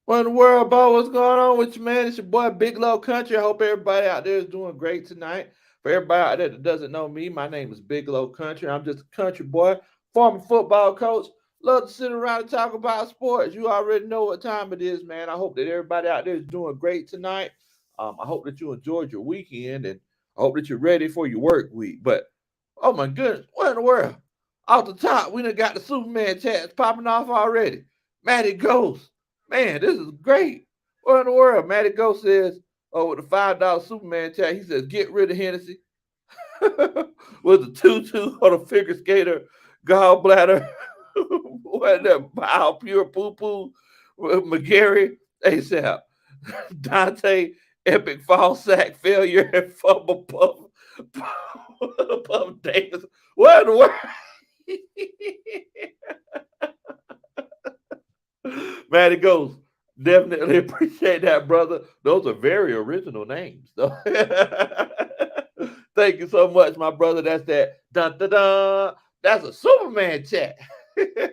What in the world, Bo? What's going on with you, man? It's your boy, Big Low Country. I hope everybody out there is doing great tonight. For everybody out there that doesn't know me, my name is Big Low Country. I'm just a country boy, former football coach. Love to sit around and talk about sports. You already know what time it is, man. I hope that everybody out there is doing great tonight. I hope that you enjoyed your weekend, and I hope that you're ready for your work week. But oh my goodness, what in the world? Off the top, we done got the Superman chats popping off already. Matty Ghost. Man, this is great. What in the world? Matty Ghost says, oh, with the $5 Superman chat, he says, get rid of Hennessy. With the tutu on a figure skater, gallbladder, what that bile, pure poo poo, McGarry, ASAP. Dante, epic fall sack failure, and fumble puff Davis. What in the world? Matty Ghost, definitely appreciate that, brother. Those are very original names. Thank you so much, my brother. That's that dun dun dun. That's a Superman chat. Wait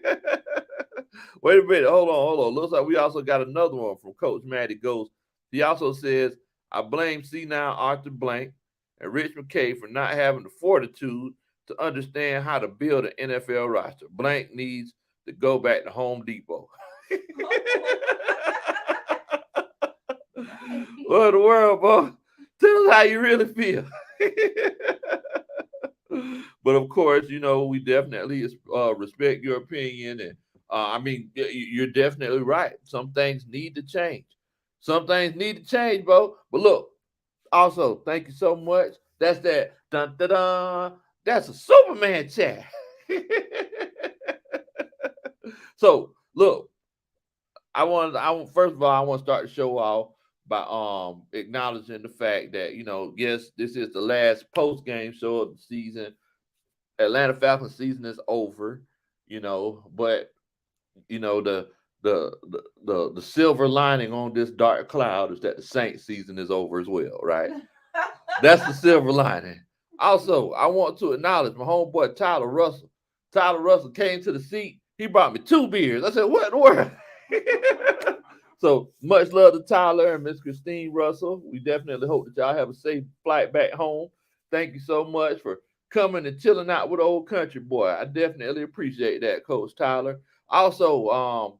a minute. Hold on. Looks like we also got another one from Coach Matty Ghost. He also says, I blame C9 Arthur Blank and Rich McKay for not having the fortitude to understand how to build an NFL roster. Blank needs to go back to Home Depot. What in the world, boy? Tell us how you really feel. But of course, we definitely respect your opinion, and I mean, you're definitely right. Some things need to change. Some things need to change, bro. But look, also, thank you so much. That's that dun dun dun. That's a Superman chat. So look, first of all, I want to start the show off by acknowledging the fact that yes, this is the last post game show of the season. Atlanta Falcons season is over, but the silver lining on this dark cloud is that the Saints season is over as well, right? That's the silver lining. Also, I want to acknowledge my homeboy Tyler Russell. Tyler Russell came to the seat. He brought me 2 beers. I said, "What in the world?" So much love to Tyler and Miss Christine Russell. We definitely hope that y'all have a safe flight back home. Thank you so much for coming and chilling out with old country boy. I definitely appreciate that, Coach Tyler. Also,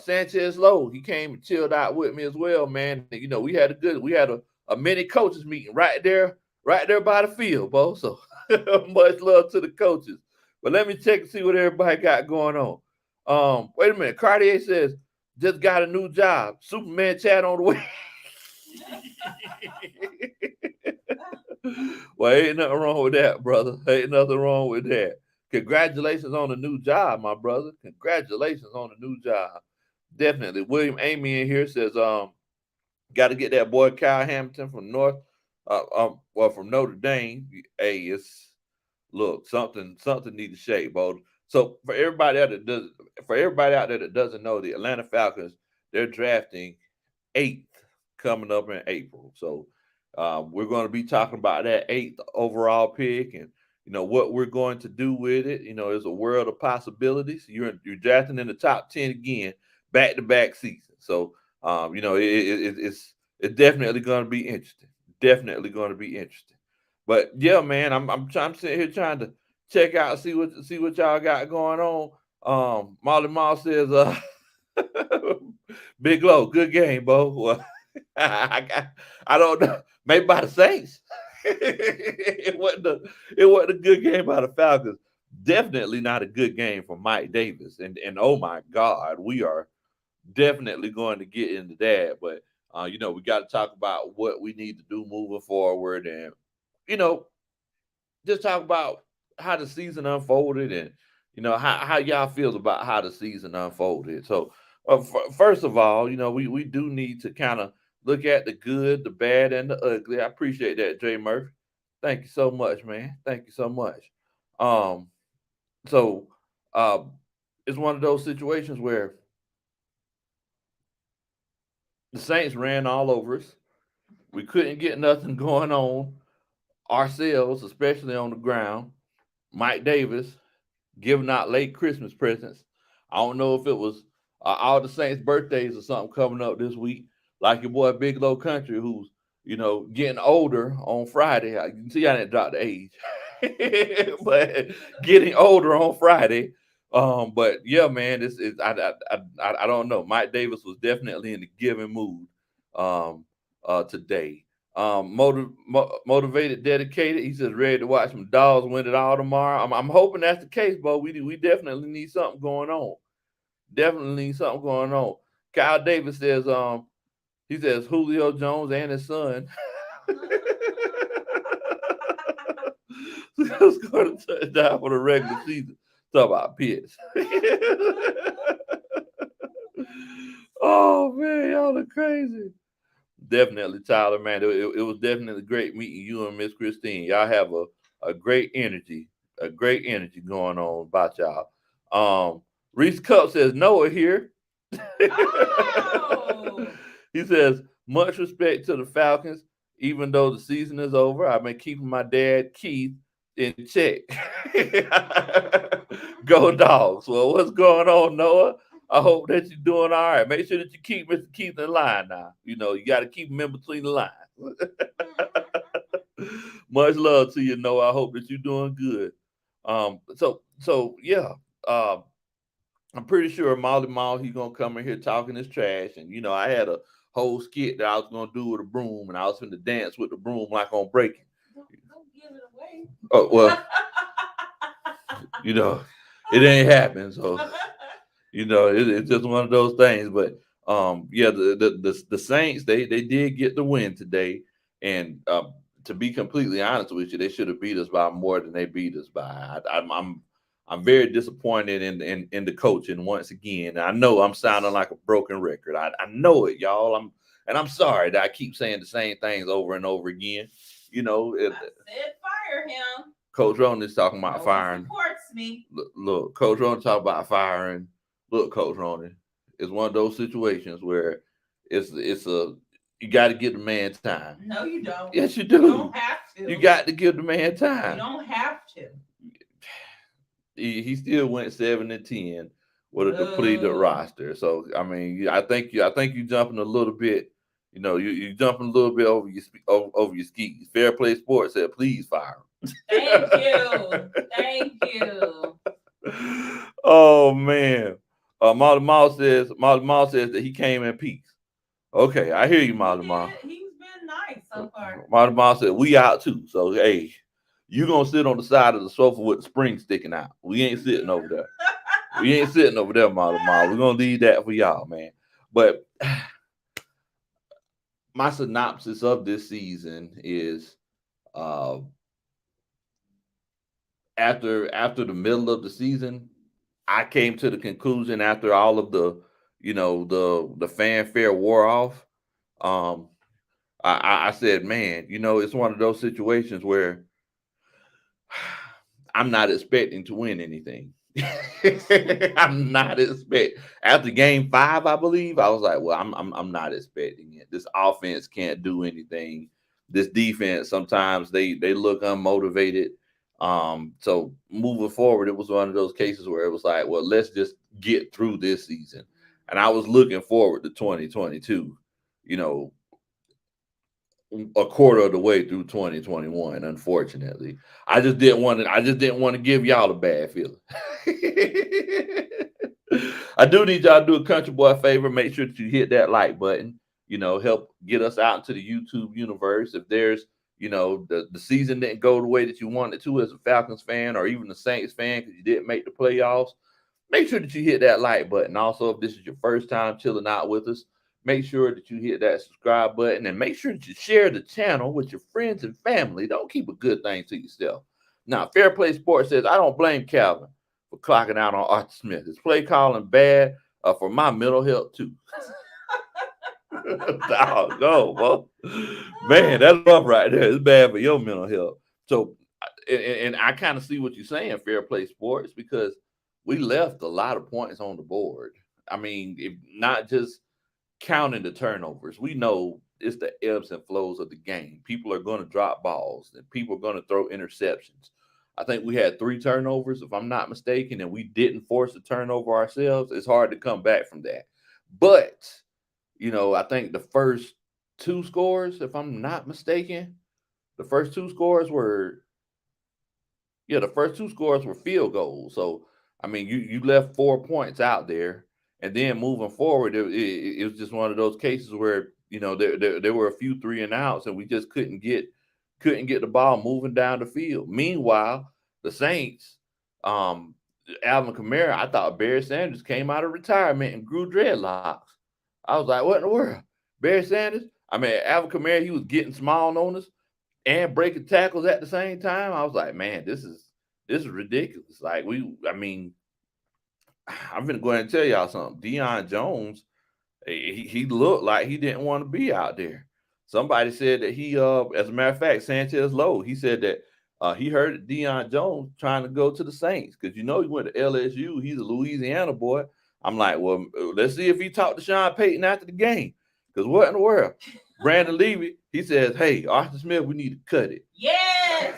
Sanchez Lowe, he came and chilled out with me as well, man. We had a mini coaches meeting right there by the field, bro. So much love to the coaches. But let me check and see what everybody got going on. Wait a minute. Cartier says, just got a new job. Superman chat on the way. Well, ain't nothing wrong with that, brother. Ain't nothing wrong with that. Congratulations on the new job, my brother. Congratulations on the new job. Definitely. William Amy in here says, got to get that boy Kyle Hamilton from from Notre Dame. Hey, it's look, something need to shake, bro. So for everybody out there that doesn't know, the Atlanta Falcons, they're drafting eighth coming up in April. So we're going to be talking about that eighth overall pick and what we're going to do with it. There's a world of possibilities. You're drafting in the top 10 again, back to back season. So it's definitely going to be interesting. Definitely going to be interesting. But yeah, man, I'm sitting here trying to check out, see what y'all got going on. Molly Moss says, Big Low, good game, Bo. Well, I don't know, maybe by the Saints. It wasn't a good game by the Falcons. Definitely not a good game for Mike Davis. And oh my God, we are definitely going to get into that. But we got to talk about what we need to do moving forward, and you know, just talk about how the season unfolded, and how y'all feel about how the season unfolded. So, first of all, we do need to kind of look at the good, the bad, and the ugly. I appreciate that, Jay Murphy. Thank you so much, man. Thank you so much. Um, so uh, it's one of those situations where the Saints ran all over us. We couldn't get nothing going on ourselves, especially on the ground. Mike Davis giving out late Christmas presents. I don't know if it was all the Saints' birthdays or something coming up this week, like your boy Big Low Country, who's getting older on Friday. You can see I didn't drop the age, but getting older on Friday. But yeah, man, this is I don't know. Mike Davis was definitely in the giving mood today. Motivated, dedicated. He says ready to watch some dogs win it all tomorrow. I'm hoping that's the case, but we definitely need something going on. Definitely need something going on. Kyle Davis says he says Julio Jones and his son scored a touchdown for the regular season. Talk about Pitts. Oh man, y'all are crazy. Definitely, Tyler, man. It was definitely great meeting you and Miss Christine. Y'all have a great energy going on about y'all. Reese Cup says Noah here. Oh. He says, much respect to the Falcons, even though the season is over. I've been keeping my dad, Keith, in check. Go dogs. Well, what's going on, Noah? I hope that you're doing all right. Make sure that you keep Mr. Keith in line now. You got to keep him in between the lines. Much love to you, Noah. I hope that you're doing good. So yeah. I'm pretty sure Molly Mall he's gonna come in here talking his trash, and I had a whole skit that I was gonna do with a broom, and I was gonna dance with the broom like on breaking. Don't give it away. Oh well, you know, it ain't happened, so it's just one of those things. But yeah, the Saints they did get the win today, and to be completely honest with you, they should have beat us by more than they beat us by. I'm very disappointed in the coaching once again. I know I'm sounding like a broken record. I know it, y'all. I'm sorry that I keep saying the same things over and over again. I said fire him. Coach Ronan is talking No about one firing. supports me. Look, Coach Ronan talk about firing. Look, Coach Ronan, it's one of those situations where it's a you got to give the man time. No, you don't. Yes, you You do. don't have to. You got to give the man You time. don't have to. He still went 7-10 with a depleted Oh. roster. So I mean, I think you jumping a little bit. You jumping a little bit over your skis. Fair Play Sports said, please fire Thank him. you. Thank you. Oh man. Molly Mall says that he came in peace. Okay, I hear you, He Molly did. Mall. He's been nice so far. Molly Mall said we out too. So hey, you gonna sit on the side of the sofa with the spring sticking out. We ain't sitting over there. We ain't sitting over there, Molly Mall. We're gonna leave that for y'all, man. But my synopsis of this season is uh after the middle of the season, I came to the conclusion after all of the fanfare wore off. Um, I said, man, it's one of those situations where I'm not expecting to win anything. I'm not expect after game 5, I believe. I was like, well, I'm not expecting it. This offense can't do anything. This defense sometimes they look unmotivated. So moving forward, it was one of those cases where it was like, well, let's just get through this season. And I was looking forward to 2022, you know, a quarter of the way through 2021. Unfortunately, I just didn't want to give y'all a bad feeling. I do need y'all to do a country boy favor. Make sure that you hit that like button. Help get us out into the YouTube universe. If there's the season didn't go the way that you wanted to as a Falcons fan or even a Saints fan because you didn't make the playoffs, make sure that you hit that like button. Also, if this is your first time chilling out with us, make sure that you hit that subscribe button and make sure that you share the channel with your friends and family. Don't keep a good thing to yourself. Now, Fair Play Sports says, I don't blame Calvin for clocking out on Arthur Smith. His play calling bad for my mental health, too. Go, bro. Man, that's rough right there. It's bad for your mental health. So, and I kind of see what you're saying, Fair Play Sports, because we left a lot of points on the board. I mean, if not just counting the turnovers. We know it's the ebbs and flows of the game. People are going to drop balls and people are going to throw interceptions. I think we had 3 turnovers, if I'm not mistaken, and we didn't force a turnover ourselves. It's hard to come back from that. But, I think the first 2 scores, if I'm not mistaken, the first 2 scores were the first 2 scores were field goals. So, I mean, you left 4 points out there, and then moving forward, it was just one of those cases where there were a few 3 and outs, and we just couldn't get the ball moving down the field. Meanwhile, the Saints, um, Alvin Kamara, I thought Barry Sanders came out of retirement and grew dreadlocks. I was like, what in the world, Barry Sanders? I mean, Alvin Kamara, he was getting small on us and breaking tackles at the same time. I was like, man, this is ridiculous. Like I mean, I'm gonna go ahead and tell y'all something. Deion Jones, he looked like he didn't want to be out there. Somebody said that as a matter of fact, Sanchez Lowe, he said that he heard Deion Jones trying to go to the Saints because he went to LSU. He's a Louisiana boy. I'm like, well, let's see if he talked to Sean Payton after the game. Because what in the world? Brandon Levy, he says, hey, Arthur Smith, we need to cut it. Yes.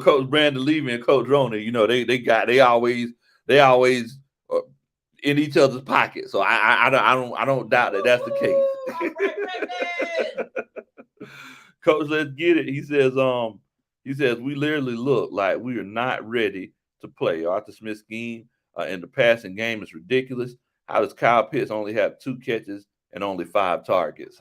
Coach Brandon Levy and Coach Rona, they always in each other's pockets. So I don't doubt that that's the case. Coach, let's get it. He says we literally look like we are not ready to play. Arthur Smith's scheme in the passing game is ridiculous. How does Kyle Pitts only have 2 catches and only 5 targets?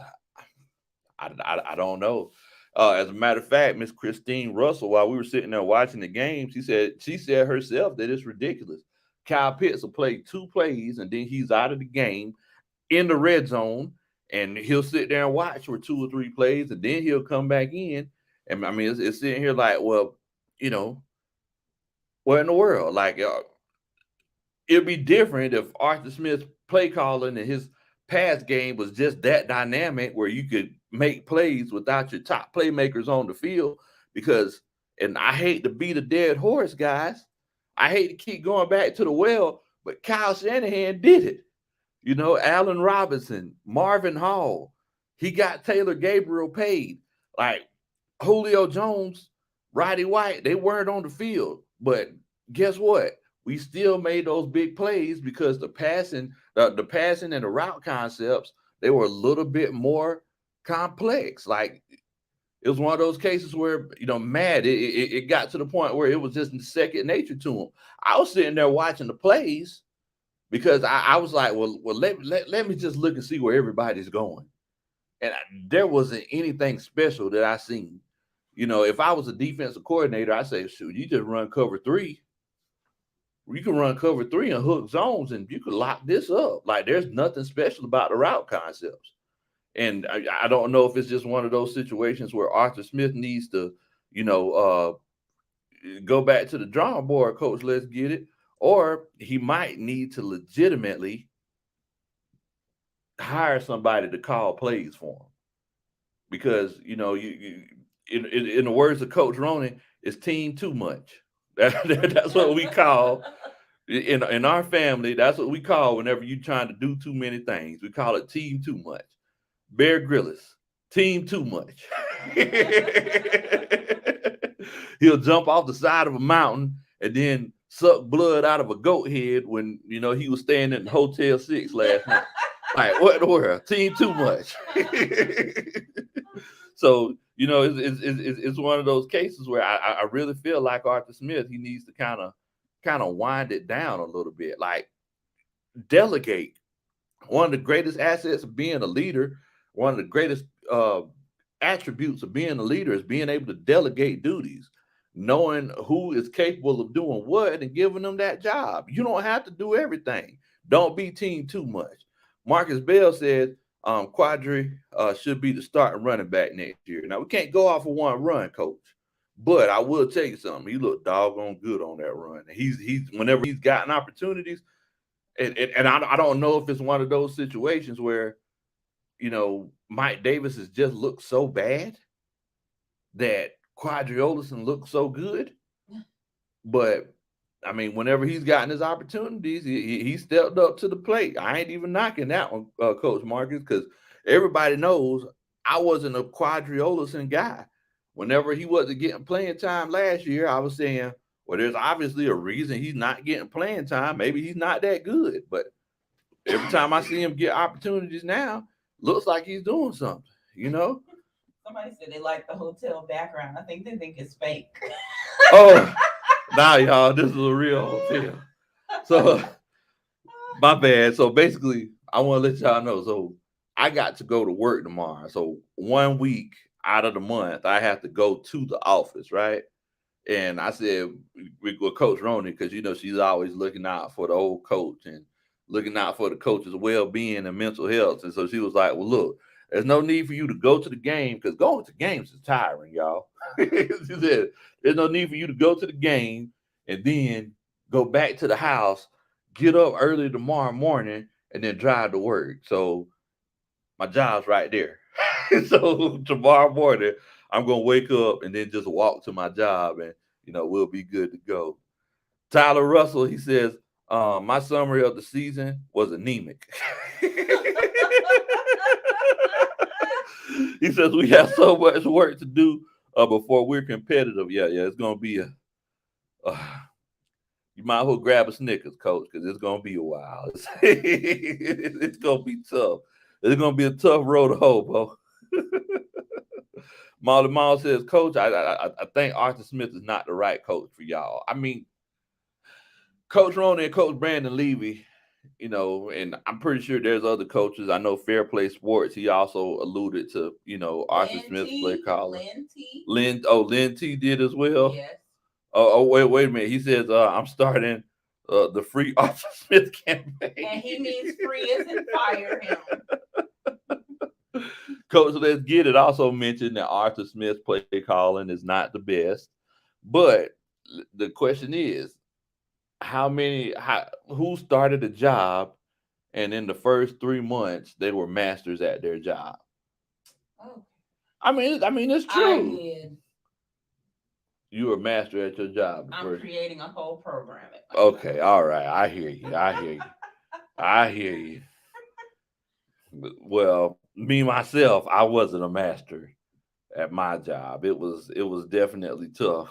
I don't know. As a matter of fact, Miss Christine Russell, while we were sitting there watching the game, she said herself that it's ridiculous. Kyle Pitts will play 2 plays and then he's out of the game in the red zone, and he'll sit there and watch for 2 or 3 plays, and then he'll come back in. And I mean, it's sitting here like, well, what in the world? Like, it'd be different if Arthur Smith's play calling and his pass game was just that dynamic where you could make plays without your top playmakers on the field. Because, and I hate to beat a dead horse, guys. I hate to keep going back to the well, but Kyle Shanahan did it. Allen Robinson, Marvin Hall, he got Taylor Gabriel paid. Like Julio Jones, Roddy White, they weren't on the field. But guess what? We still made those big plays because the passing and the route concepts, they were a little bit more complex. Like it was one of those cases where, Matt, it got to the point where it was just second nature to him. I was sitting there watching the plays because I was like, well, let me just look and see where everybody's going. And there wasn't anything special that I seen. If I was a defensive coordinator, I say, shoot, you just run cover 3. You can run cover 3 and hook zones, and you can lock this up. Like there's nothing special about the route concepts. And I don't know if it's just one of those situations where Arthur Smith needs to, go back to the drawing board, coach, let's get it. Or he might need to legitimately hire somebody to call plays for him. Because, in the words of Coach Ronan, it's team too much. That's what we call in our family. That's what we call whenever you're trying to do too many things. We call it team too much. Bear Grylls, team too much. He'll jump off the side of a mountain and then suck blood out of a goat head when he was staying in Hotel 6 last night. Like, what in the world? Team too much. So, it's one of those cases where I really feel like Arthur Smith, he needs to kind of wind it down a little bit. Like, delegate. One of the greatest assets of being a leader, one of the greatest attributes of being a leader is being able to delegate duties, knowing who is capable of doing what and giving them that job. You don't have to do everything. Don't be team too much. Marcus Bell said Quadri should be the starting running back next year. Now, we can't go off of one run, coach, but I will tell you something. He looked doggone good on that run. He's whenever he's gotten opportunities, and I don't know if it's one of those situations where, Mike Davis has just looked so bad that Quadri Olison looks so good. But, I mean, whenever he's gotten his opportunities, he stepped up to the plate. I ain't even knocking that one, Coach Marcus, because everybody knows I wasn't a Quadri Olison guy. whenever he wasn't getting playing time last year, I was saying, well, there's obviously a reason he's not getting playing time. Maybe he's not that good. But every time I see him get opportunities now, looks like he's doing something, you know? Somebody said they like the hotel background. I think they think it's fake. Oh, now y'all, this is a real hotel. So my bad. So basically, I want to let y'all know. So I got to go to work tomorrow. So 1 week out of the month, I have to go to the office, right? And I said with Coach Roney, because she's always looking out for the old coach and looking out for the coach's well-being and mental health. And so she was like, "Well, look, there's no need for you to go to the game because going to games is tiring, y'all." She said, "There's no need for you to go to the game and then go back to the house, get up early tomorrow morning, and then drive to work." So my job's right there. So tomorrow morning, I'm gonna wake up and then just walk to my job, and we'll be good to go. Tyler Russell, he says, my summary of the season was anemic. He says we have so much work to do before we're competitive. Yeah, it's gonna be a. Uh, you might as well grab a Snickers, coach, because it's gonna be a while. It's gonna be tough. It's gonna be a tough road to hoe, bro. Molly Mall says, Coach, I think Arthur Smith is not the right coach for y'all. I mean, Coach Roney and Coach Brandon Levy, and I'm pretty sure there's other coaches. I know Fair Play Sports. He also alluded to, Arthur Smith's play caller. Lynn T did as well. Yes. Wait a minute. He says, I'm starting the free Arthur Smith campaign. And he means free as in fire him. Coach Let's Get It also mentioned that Arthur Smith's play calling is not the best. But the question is, who started a job and in the first 3 months they were masters at their job? Oh. I mean it's true. I did. You were a master at your job. I'm creating a whole program. Okay, all right. I hear you. I hear you. Well, me myself, I wasn't a master at my job. It was definitely tough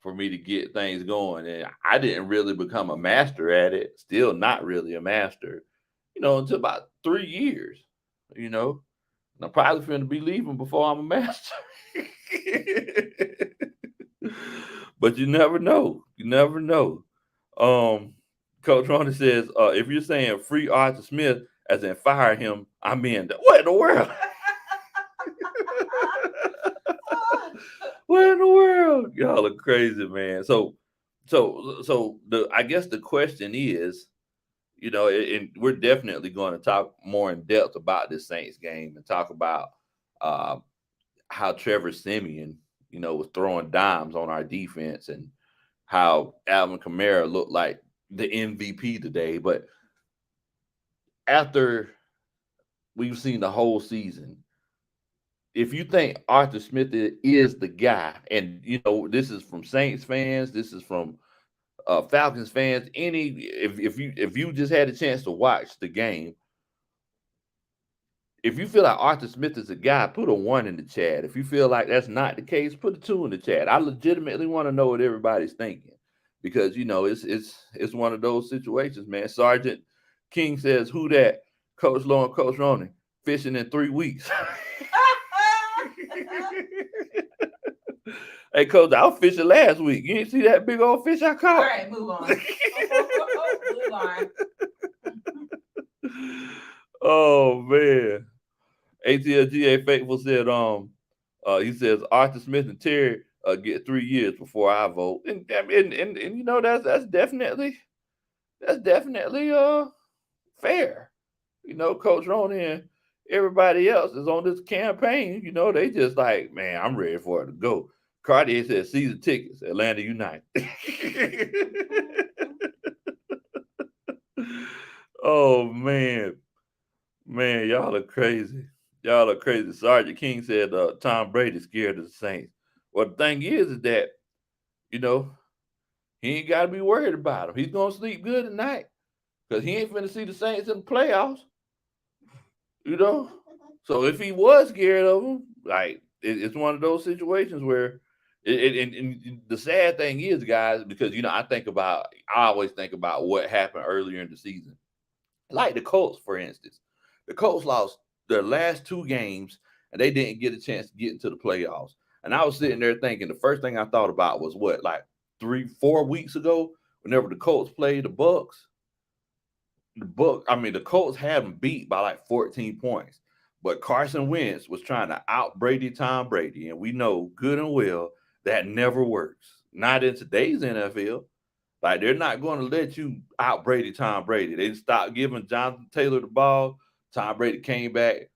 for me to get things going, and I didn't really become a master at it. Still not really a master, until about 3 years. And I'm probably finna be leaving before I'm a master. But you never know. You never know. Coach Roney says, if you're saying free Arthur Smith, as in fire him, I'm in. What in the world? What in the world? Y'all are crazy, man. So I guess the question is, and we're definitely going to talk more in depth about this Saints game and talk about how Trevor Siemian, was throwing dimes on our defense and how Alvin Kamara looked like the MVP today. But after we've seen the whole season, if you think Arthur Smith is the guy, and this is from Saints fans, this is from Falcons fans, if you just had a chance to watch the game, if you feel like Arthur Smith is a guy, put a 1 in the chat. If you feel like that's not the case, put a 2 in the chat. I legitimately want to know what everybody's thinking, because it's one of those situations, man. Sergeant King says, "Who that? Coach Low and Coach Roney fishing in 3 weeks." Hey, Coach, I was fishing last week. You didn't see that big old fish I caught? All right, move on. Move on. Oh man. ATLGA Faithful said, he says Arthur Smith and Terry get 3 years before I vote. And that's definitely fair. Coach Roney and everybody else is on this campaign. They just like, man, I'm ready for it to go. Cartier said season tickets, Atlanta United. Oh man. Man, y'all are crazy. Y'all are crazy. Sergeant King said Tom Brady's scared of the Saints. Well, the thing is that, he ain't got to be worried about him. He's going to sleep good tonight because he ain't finna see the Saints in the playoffs. So if he was scared of him, like, it's one of those situations where and the sad thing is, guys, because I always think about what happened earlier in the season. Like the Colts, for instance. The Colts lost their last two games and they didn't get a chance to get into the playoffs. And I was sitting there thinking the first thing I thought about was what, like 3, 4 weeks ago, whenever the Colts played the Bucks. The Colts had them beat by like 14 points. But Carson Wentz was trying to out Brady Tom Brady. And we know good and well that never works. Not in today's NFL. Like they're not going to let you out Brady Tom Brady. They stopped giving Jonathan Taylor the ball. Tom Brady came back,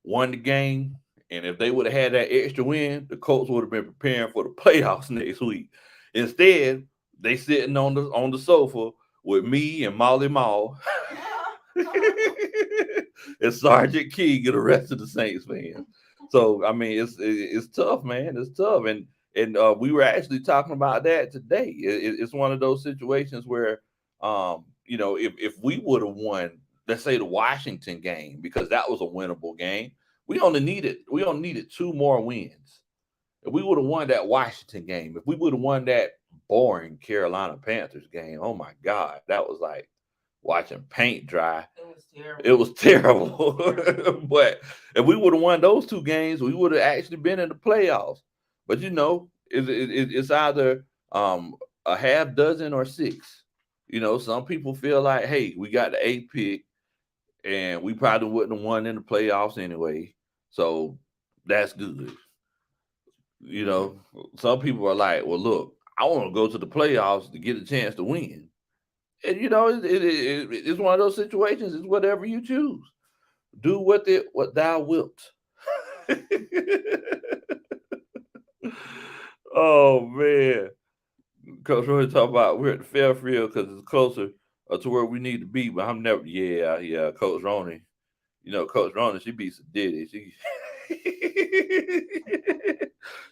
won the game, and if they would have had that extra win, the Colts would have been preparing for the playoffs next week. Instead, they sitting on the sofa with me and Molly Mall and Sergeant King and the rest of the Saints fans. So I mean, it's tough, man. It's tough, and we were actually talking about that today. It's one of those situations where, if we would have won, let's say the Washington game, because that was a winnable game, we only needed two more wins. If we would have won that Washington game, if we would have won that boring Carolina Panthers game, oh my God, that was like watching paint dry. It was terrible. It was terrible. But if we would have won those two games, we would have actually been in the playoffs. But it's either a half dozen or six. Some people feel like, hey, we got the eighth pick, and we probably wouldn't have won in the playoffs anyway. So that's good. Some people are like, well, look, I want to go to the playoffs to get a chance to win. And it's one of those situations. It's whatever you choose. Do what thou wilt. Oh man, Coach Roy talk about we're at the Fairfield because it's closer to where we need to be. But I'm never. Yeah, Coach Roney. Coach Roney, she beats a Diddy.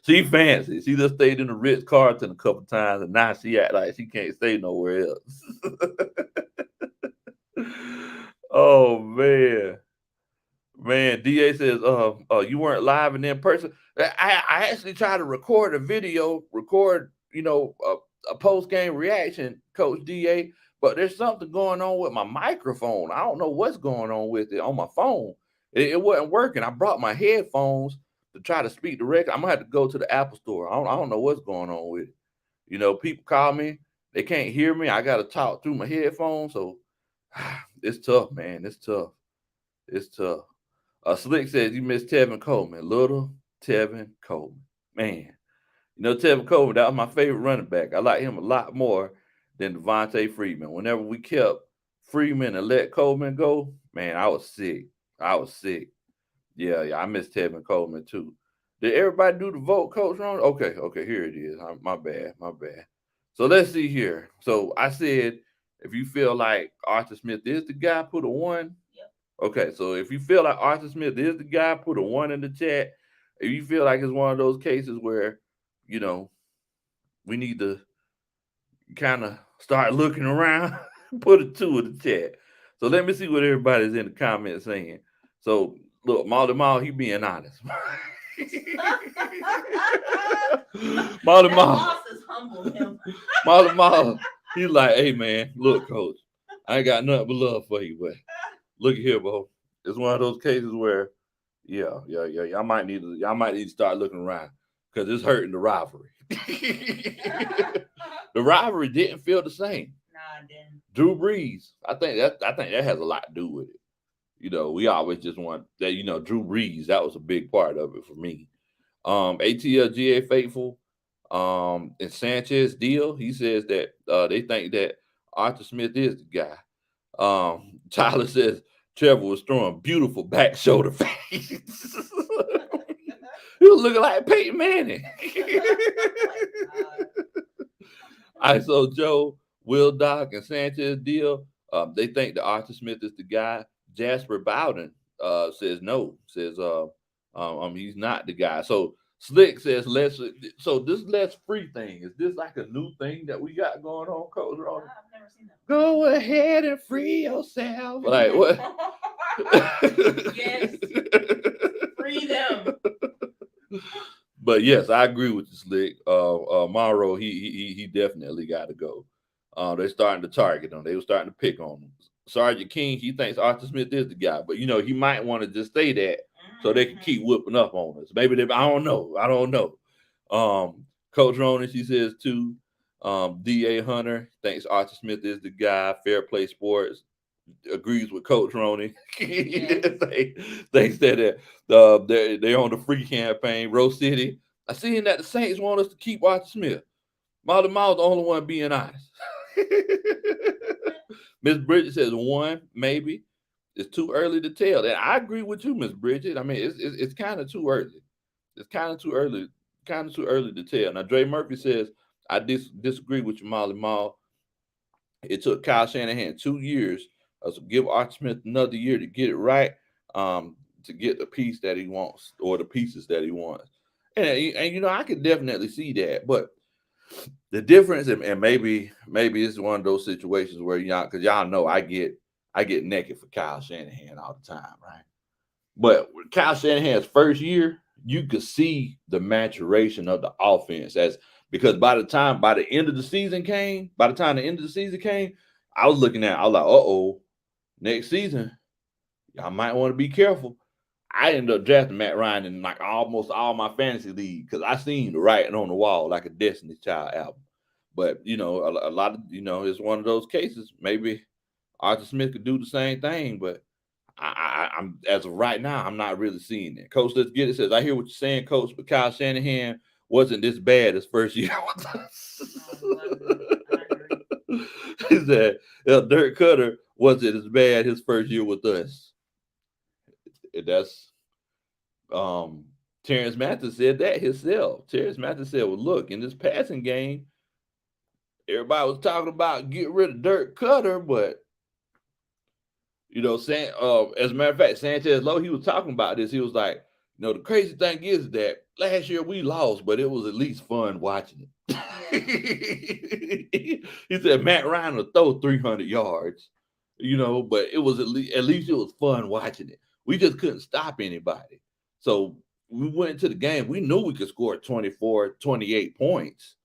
She fancy. She just stayed in the Ritz Carlton a couple times, and now she act like she can't stay nowhere else. Oh man. Da says, you weren't live and in person. I actually tried to record a video, a post game reaction, Coach Da. But there's something going on with my microphone. I don't know what's going on with it on my phone. It wasn't working. I brought my headphones to try to speak directly. I'm gonna have to go to the Apple store. I don't know what's going on with it. People call me, they can't hear me. I gotta talk through my headphones. So it's tough, man. It's tough. It's tough. Slick says you missed Tevin Coleman. Little Tevin Coleman. Man. Tevin Coleman, that was my favorite running back. I like him a lot more than Devontae Freeman. Whenever we kept Freeman and let Coleman go, man, I was sick. Yeah, I miss Tevin Coleman too. Did everybody do the vote, Coach Ron? Okay, here it is. My bad. So let's see here. So I said, if you feel like Arthur Smith is the guy, put a 1. Yep. Okay, so if you feel like Arthur Smith is the guy, put a 1 in the chat. If you feel like it's one of those cases where, we need to kind of start looking around, put a 2 in the chat. So let me see what everybody's in the comments saying. So look, Molly Mall, he being honest. Molly Mall. Molly Mall, he's like, hey man, look, coach, I ain't got nothing but love for you, but look here, bro. It's one of those cases where, y'all might need to start looking around because it's hurting the rivalry. The rivalry didn't feel the same. Nah, it didn't. Drew Brees, I think that has a lot to do with it. We always just want that, Drew Brees, that was a big part of it for me. ATLGA Faithful, and Sanchez deal, he says that they think that Arthur Smith is the guy. Tyler says Trevor was throwing beautiful back shoulder fades. He was looking like Peyton Manning. All right, so Joe, Will Doc, and Sanchez deal, they think that Arthur Smith is the guy. Jasper Bowden says no, says he's not the guy. So Slick says so this less free thing, is this like a new thing that we got going on, Coach Ron? I've never seen that. Go ahead and free yourself. Like what? Yes. Free them. But yes, I agree with you, Slick. Monroe, he definitely got to go. They're starting to target him. They were starting to pick on him. Sergeant King, he thinks Arthur Smith is the guy, but he might want to just say that so they can keep whipping up on us. Maybe they, I don't know. I don't know. Coach Ronan, she says too. D.A. Hunter thinks Arthur Smith is the guy. Fair Play Sports agrees with Coach Roney. Thinks that they're on the free campaign. Rose City, I seen that the Saints want us to keep Arthur Smith. Molly Miles the only one being honest. Miss Bridget says one, maybe. It's too early to tell. And I agree with you, Miss Bridget. I mean, it's kind of too early. It's kind of too early to tell. Now, Dre Murphy says, I disagree with you, Molly Mall. It took Kyle Shanahan 2 years. So give Arthur Smith another year to get it right, to get the piece that he wants or the pieces that he wants. And I could definitely see that. But the difference, and maybe it's one of those situations where because y'all know I get naked for Kyle Shanahan all the time, right? But with Kyle Shanahan's first year, you could see the maturation of the offense because by the time the end of the season came, I was looking at, I was like, uh-oh, next season, y'all might want to be careful. I ended up drafting Matt Ryan in like almost all my fantasy league because I seen the writing on the wall like a Destiny's Child album. But a lot of it's one of those cases. Maybe Arthur Smith could do the same thing, but I'm as of right now, I'm not really seeing it. Coach, let's get it. Says I hear what you're saying, Coach, but Kyle Shanahan wasn't this bad his first year with us. He said Dirk Cutter wasn't as bad his first year with us. That's Terrence Mathis said that himself. Terrence Mathis said, well, look, in this passing game, everybody was talking about get rid of Dirk Cutter, but as a matter of fact, Sanchez Lowe, he was talking about this. He was like, the crazy thing is that last year we lost, but it was at least fun watching it. He said Matt Ryan will throw 300 yards, but it was at least it was fun watching it. We just couldn't stop anybody. So we went into the game. We knew we could score 24, 28 points.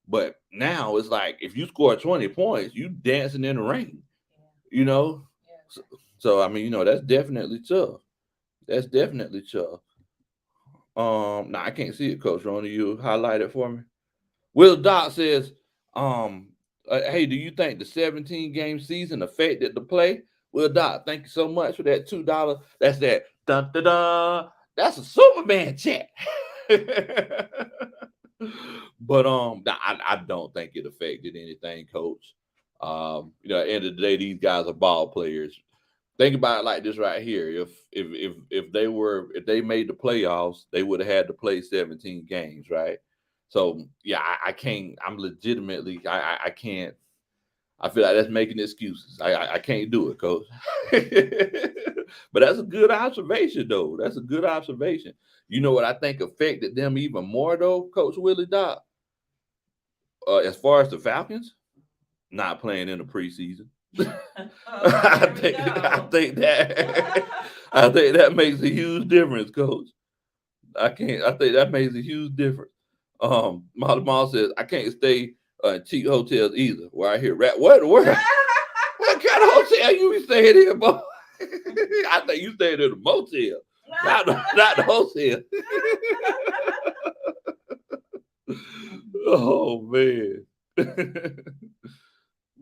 But now it's like if you score 20 points, you dancing in the rain, So I mean, that's definitely tough. That's definitely tough. Now I can't see it, Coach Ronnie. You highlight it for me. Will Doc says, hey, do you think the 17 game season affected the play? Will Doc, thank you so much for that $2. That's that dun, dun, dun. That's a Superman chat. But I don't think it affected anything, Coach. At the end of the day, these guys are ball players. Think about it like this right here. If they made the playoffs, they would have had to play 17 games, right? So yeah, I can't. I'm legitimately I can't. I feel like that's making excuses. I can't do it, Coach. But that's a good observation, though. That's a good observation. You know what I think affected them even more, though, Coach Willie Doc? As far as the Falcons, not playing in the preseason. I think that makes a huge difference, Coach. I think that makes a huge difference. Molly Mall says I can't stay in cheap hotels either. Where I hear rap, what kind of hotel you be staying in, boy? I think you staying in a motel, not the hotel. Oh man.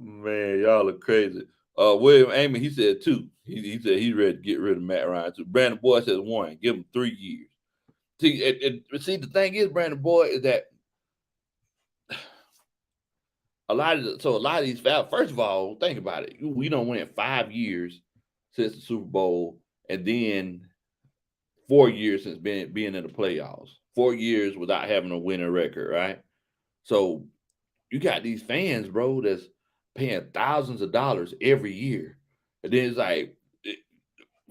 Man, y'all are crazy. William Amy, he said two. He said he's ready to get rid of Matt Ryan too. Brandon Boyd says one. Give him 3 years. See, the thing is, Brandon Boyd, is that a lot of these fouls. First of all, think about it. We don't win 5 years since the Super Bowl, and then 4 years since being in the playoffs. 4 years without having a winning record, right? So you got these fans, bro, that's paying thousands of dollars every year. And then it's like,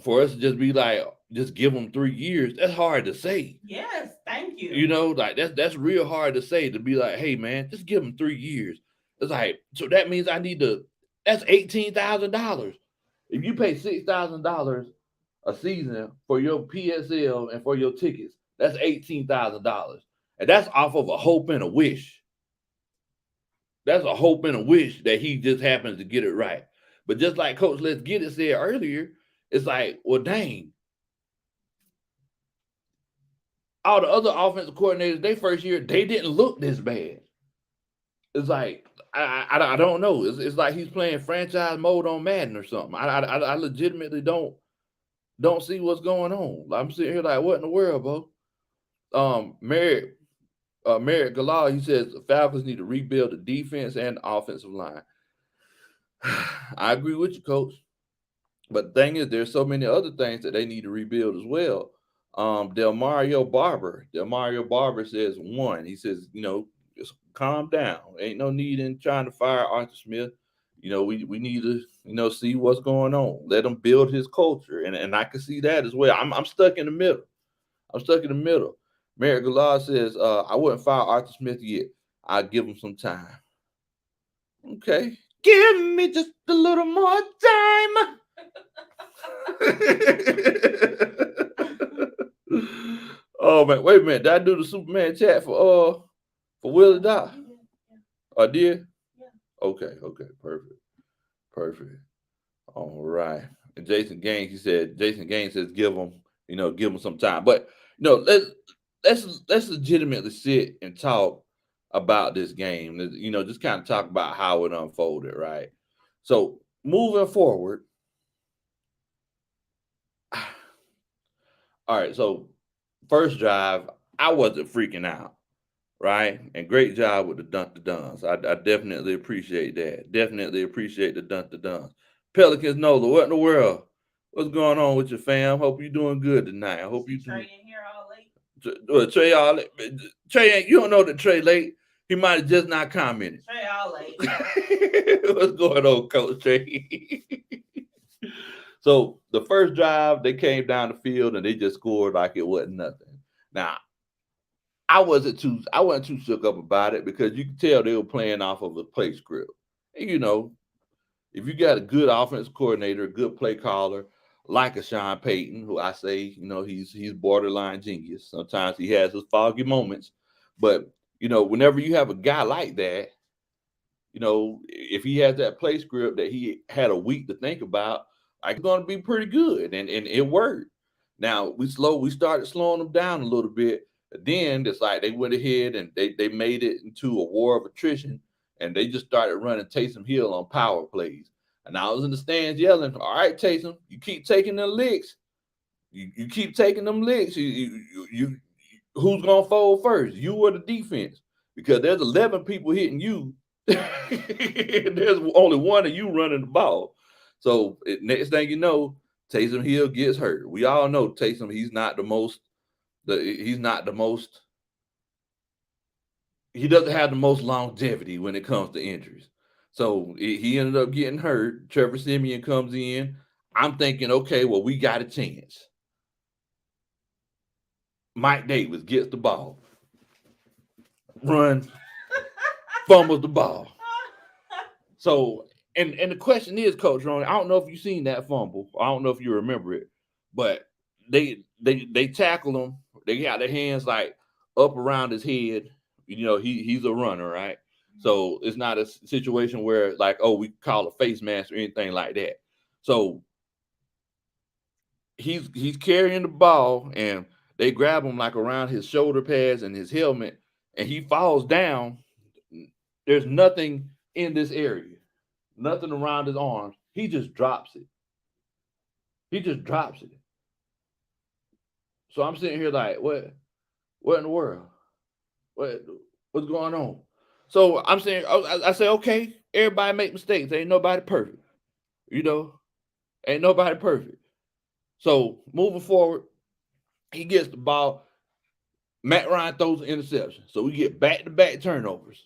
for us to just be like, just give them 3 years, that's hard to say. Yes, thank you. Like that's real hard to say, to be like, hey man, just give them 3 years. It's like, so that means that's $18,000. If you pay $6,000 a season for your PSL and for your tickets, That's $18,000. And that's off of a hope and a wish. That's a hope and a wish that he just happens to get it right. But just like Coach Let's Get It said earlier, it's like, well, dang. All the other offensive coordinators, they first year, they didn't look this bad. It's like, I don't know. It's like he's playing franchise mode on Madden or something. I legitimately don't see what's going on. I'm sitting here like, what in the world, bro? Merritt Galar, he says the Falcons need to rebuild the defense and the offensive line. I agree with you, Coach. But the thing is, there's so many other things that they need to rebuild as well. Delmario Barber says one. He says, just calm down. Ain't no need in trying to fire Arthur Smith. We need to, see what's going on. Let him build his culture. And I can see that as well. I'm stuck in the middle. Merrick Galar says, I wouldn't fire Arthur Smith yet. I'll give him some time. Okay. Give me just a little more time. Oh man, wait a minute. Did I do the Superman chat for Willie Doc? I did? Yeah. Okay, perfect. All right. And Jason Gaines says give him some time. But let's legitimately sit and talk about this game. Just kind of talk about how it unfolded, right? So moving forward. All right, so first drive, I wasn't freaking out, right? And great job with the dunk to duns. I definitely appreciate that. Definitely appreciate the dunk to duns. Pelicans Nola, what in the world? What's going on with your fam? Hope you're doing good tonight. I hope you doing. Trey in here all late. Trey all late. Trey ain't. You don't know that Trey late. He might have just not commented. Trey all late. What's going on, Coach Trey? So the first drive, they came down the field and they just scored like it wasn't nothing. Now, I wasn't too shook up about it because you could tell they were playing off of a play script. And, if you got a good offense coordinator, a good play caller, like a Sean Payton, who I say, he's borderline genius. Sometimes he has his foggy moments, but whenever you have a guy like that, if he has that play script that he had a week to think about, it's going to be pretty good, and it worked. Now we started slowing them down a little bit. Then it's like they went ahead and they made it into a war of attrition, and they just started running Taysom Hill on power plays. And I was in the stands yelling, "All right, Taysom, you keep taking them licks. You keep taking them licks. You who's gonna fold first? You or the defense? Because there's 11 people hitting you. There's only one of you running the ball." So next thing you know, Taysom Hill gets hurt. We all know Taysom. He doesn't have the most longevity when it comes to injuries. So he ended up getting hurt. Trevor Siemian comes in. I'm thinking, okay, well, we got a chance. Mike Davis gets the ball. Run. Fumbles the ball. So, and the question is, Coach Ron, I don't know if you've seen that fumble. I don't know if you remember it, but they tackle him. They got their hands like up around his head. He's a runner, right? So it's not a situation where like, oh, we call a face mask or anything like that. So he's carrying the ball and they grab him like around his shoulder pads and his helmet, and he falls down. There's nothing in this area, nothing around his arms. He just drops it. So I'm sitting here like, what in the world? What's going on? So I'm saying, I say, okay, everybody make mistakes. Ain't nobody perfect. Ain't nobody perfect. So moving forward, he gets the ball. Matt Ryan throws an interception. So we get back-to-back turnovers.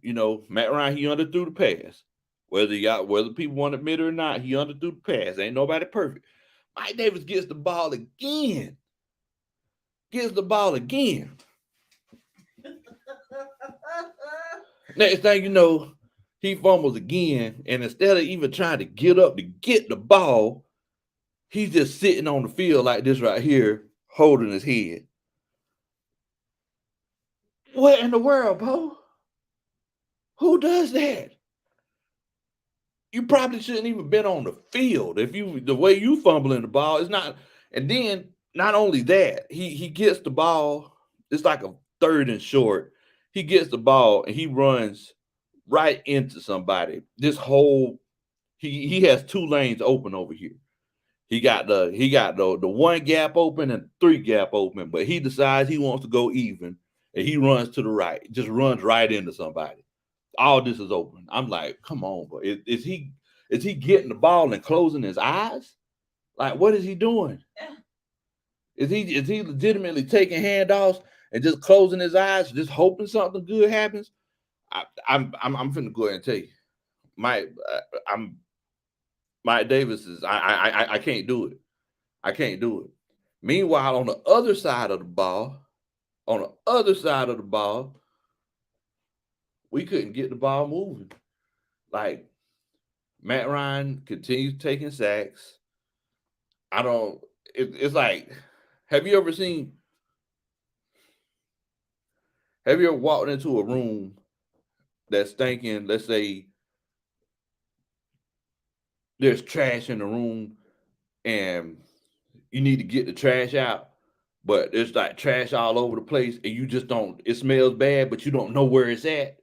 Matt Ryan, he underthrew the pass. Whether people want to admit it or not, he underthrew the pass. Ain't nobody perfect. Mike Davis gets the ball again. Next thing you know, he fumbles again, and instead of even trying to get up to get the ball, he's just sitting on the field like this right here, holding his head. What in the world, Bo? Who does that? You probably shouldn't even been on the field if the way you fumbling the ball is not. And then not only that, he gets the ball. It's like a 3rd and short. He gets the ball and he runs right into somebody. He has 2 lanes open over here. He got the 1 gap open and 3 gap open, but he decides he wants to go even and he runs to the right, just runs right into somebody. All this is open. I'm like, come on, bro. Is he getting the ball and closing his eyes? Like, what is he doing? Is he legitimately taking handoffs and just closing his eyes, just hoping something good happens? I'm finna go ahead and tell you, Mike Davis is I can't do it. I can't do it. Meanwhile, on the other side of the ball, we couldn't get the ball moving. Like, Matt Ryan continues taking sacks. It's like, have you ever walked into a room that's stinking? Let's say there's trash in the room and you need to get the trash out, but there's like trash all over the place and you just don't, it smells bad, but you don't know where it's at.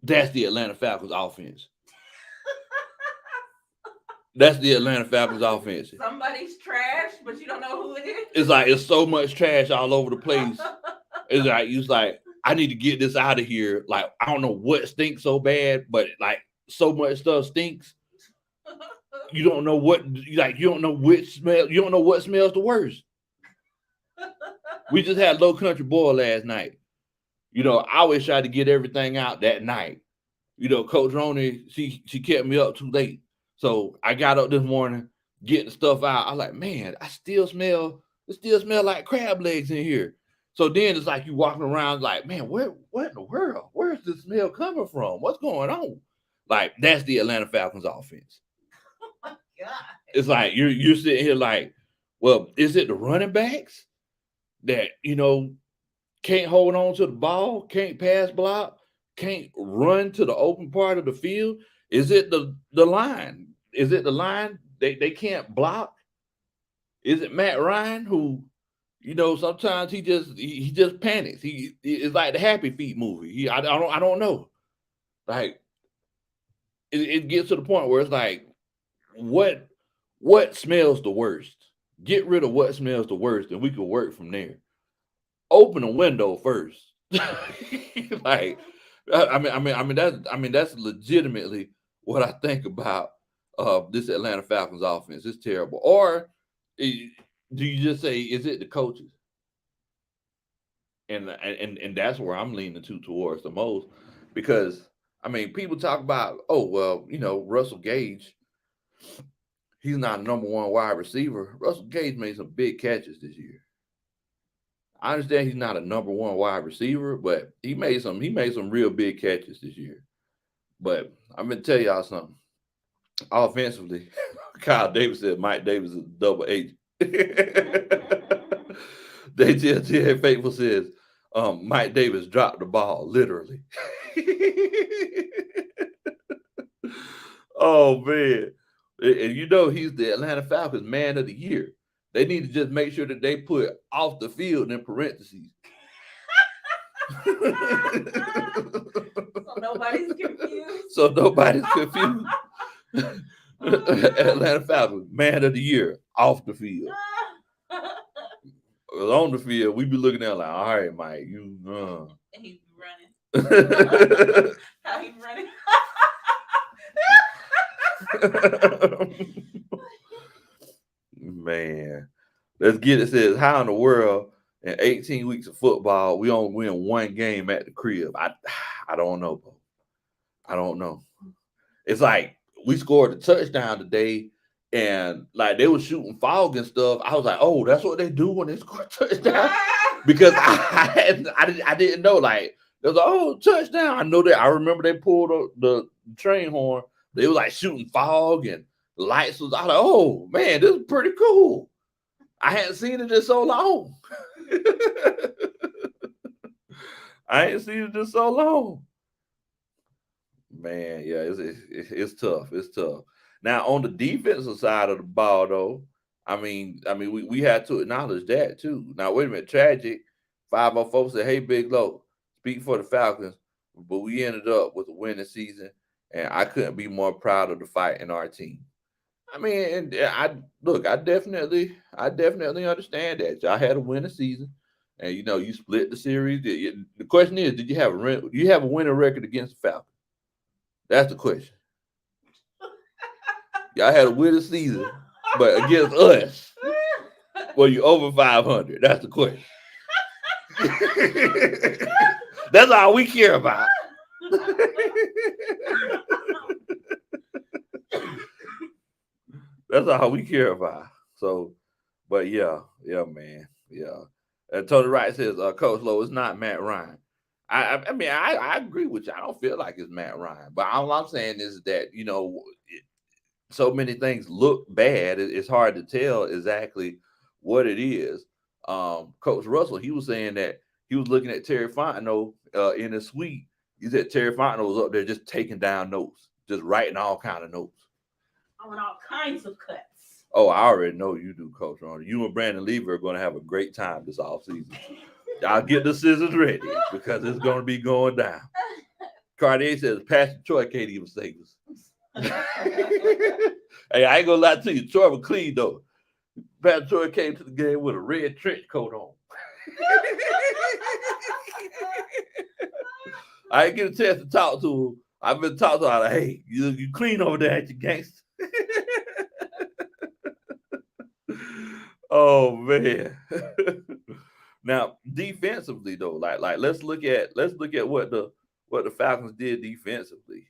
That's the Atlanta Falcons offense. That's the Atlanta Falcons offense. Somebody's trash, but you don't know who it is. It's like it's so much trash all over the place. It's like I need to get this out of here. Like, I don't know what stinks so bad, but like so much stuff stinks. You don't know what, like, you don't know which smell. You don't know what smells the worst. We just had Low Country Boy last night. I always try to get everything out that night. Coach Roney, she kept me up too late. So I got up this morning, getting stuff out. I was like, man, it still smell like crab legs in here. So then it's like you walking around like, man, what in the world? Where's the smell coming from? What's going on? Like, that's the Atlanta Falcons offense. Oh my God. It's like you're sitting here like, well, is it the running backs that, can't hold on to the ball, can't pass block, can't run to the open part of the field? Is it the line? Is it the line? They can't block? Is it Matt Ryan who, sometimes he just panics. It's like the Happy Feet movie. I don't know. Like, it gets to the point where it's like, what smells the worst? Get rid of what smells the worst, and we can work from there. Open a window first. Like, that's legitimately what I think about this Atlanta Falcons offense. It's terrible. Or do you just say, is it the coaches? And that's where I'm leaning towards the most, because people talk about, oh well, Russell Gage, he's not a number 1 wide receiver. Russell Gage made some big catches this year. I understand he's not a number 1 wide receiver, but he made some real big catches this year. But I'm gonna tell y'all something. Offensively, Kyle Davis said Mike Davis is double agent. JTLT Faithful says Mike Davis dropped the ball, literally. Oh man. And he's the Atlanta Falcons man of the year. They need to just make sure that they put off the field in parentheses. So nobody's confused. Atlanta Falcons man of the year, off the field. On the field, we be looking at like, all right, Mike, you. And he's running. How he's running. Man, let's get it. Says, how in the world in 18 weeks of football we only win 1 game at the crib? I don't know, bro. I don't know. It's like we scored a touchdown today, and like they were shooting fog and stuff. I was like, oh, that's what they do when they score a touchdown, because I didn't know. Like, they was like, oh, touchdown. I know that. I remember they pulled the train horn. They were like shooting fog and lights. I was like, oh man, this is pretty cool. I hadn't seen it in so long. I ain't seen it in so long. Man, yeah, it's tough. It's tough. Now on the defensive side of the ball, though, we had to acknowledge that too. Now wait a minute, tragic. 504 said, "Hey, Big Low, speak for the Falcons, but we ended up with a winning season, and I couldn't be more proud of the fight in our team." I mean, and I look, I definitely understand that y'all had a winning season, and you split the series. The question is, did you have do you have a winning record against the Falcons? That's the question. Y'all had a winning season, but against us, well, you over 500. That's the question. That's all we care about. That's all we care about. So, but yeah, man, yeah. Tony Wright says, Coach Lowe, it's not Matt Ryan. I agree with you. I don't feel like it's Matt Ryan, but all I'm saying is that so many things look bad. It's hard to tell exactly what it is. Coach Russell, he was saying that he was looking at Terry Fontenot in the suite. He said Terry Fontenot was up there just taking down notes, just writing all kind of notes. I want all kinds of cuts. Oh, I already know you do, Coach Ron. You and Brandon Lever are going to have a great time this offseason. Y'all get the scissors ready because it's going to be going down. Cartier says Pastor Troy can't even save us. Hey, I ain't gonna lie to you. Troy was clean though. Pastor Troy came to the game with a red trench coat on. I didn't get a chance to talk to him. I've been talking to him like, hey, you clean over there at your gangster. Oh man. Now defensively though, like let's look at what the Falcons did defensively.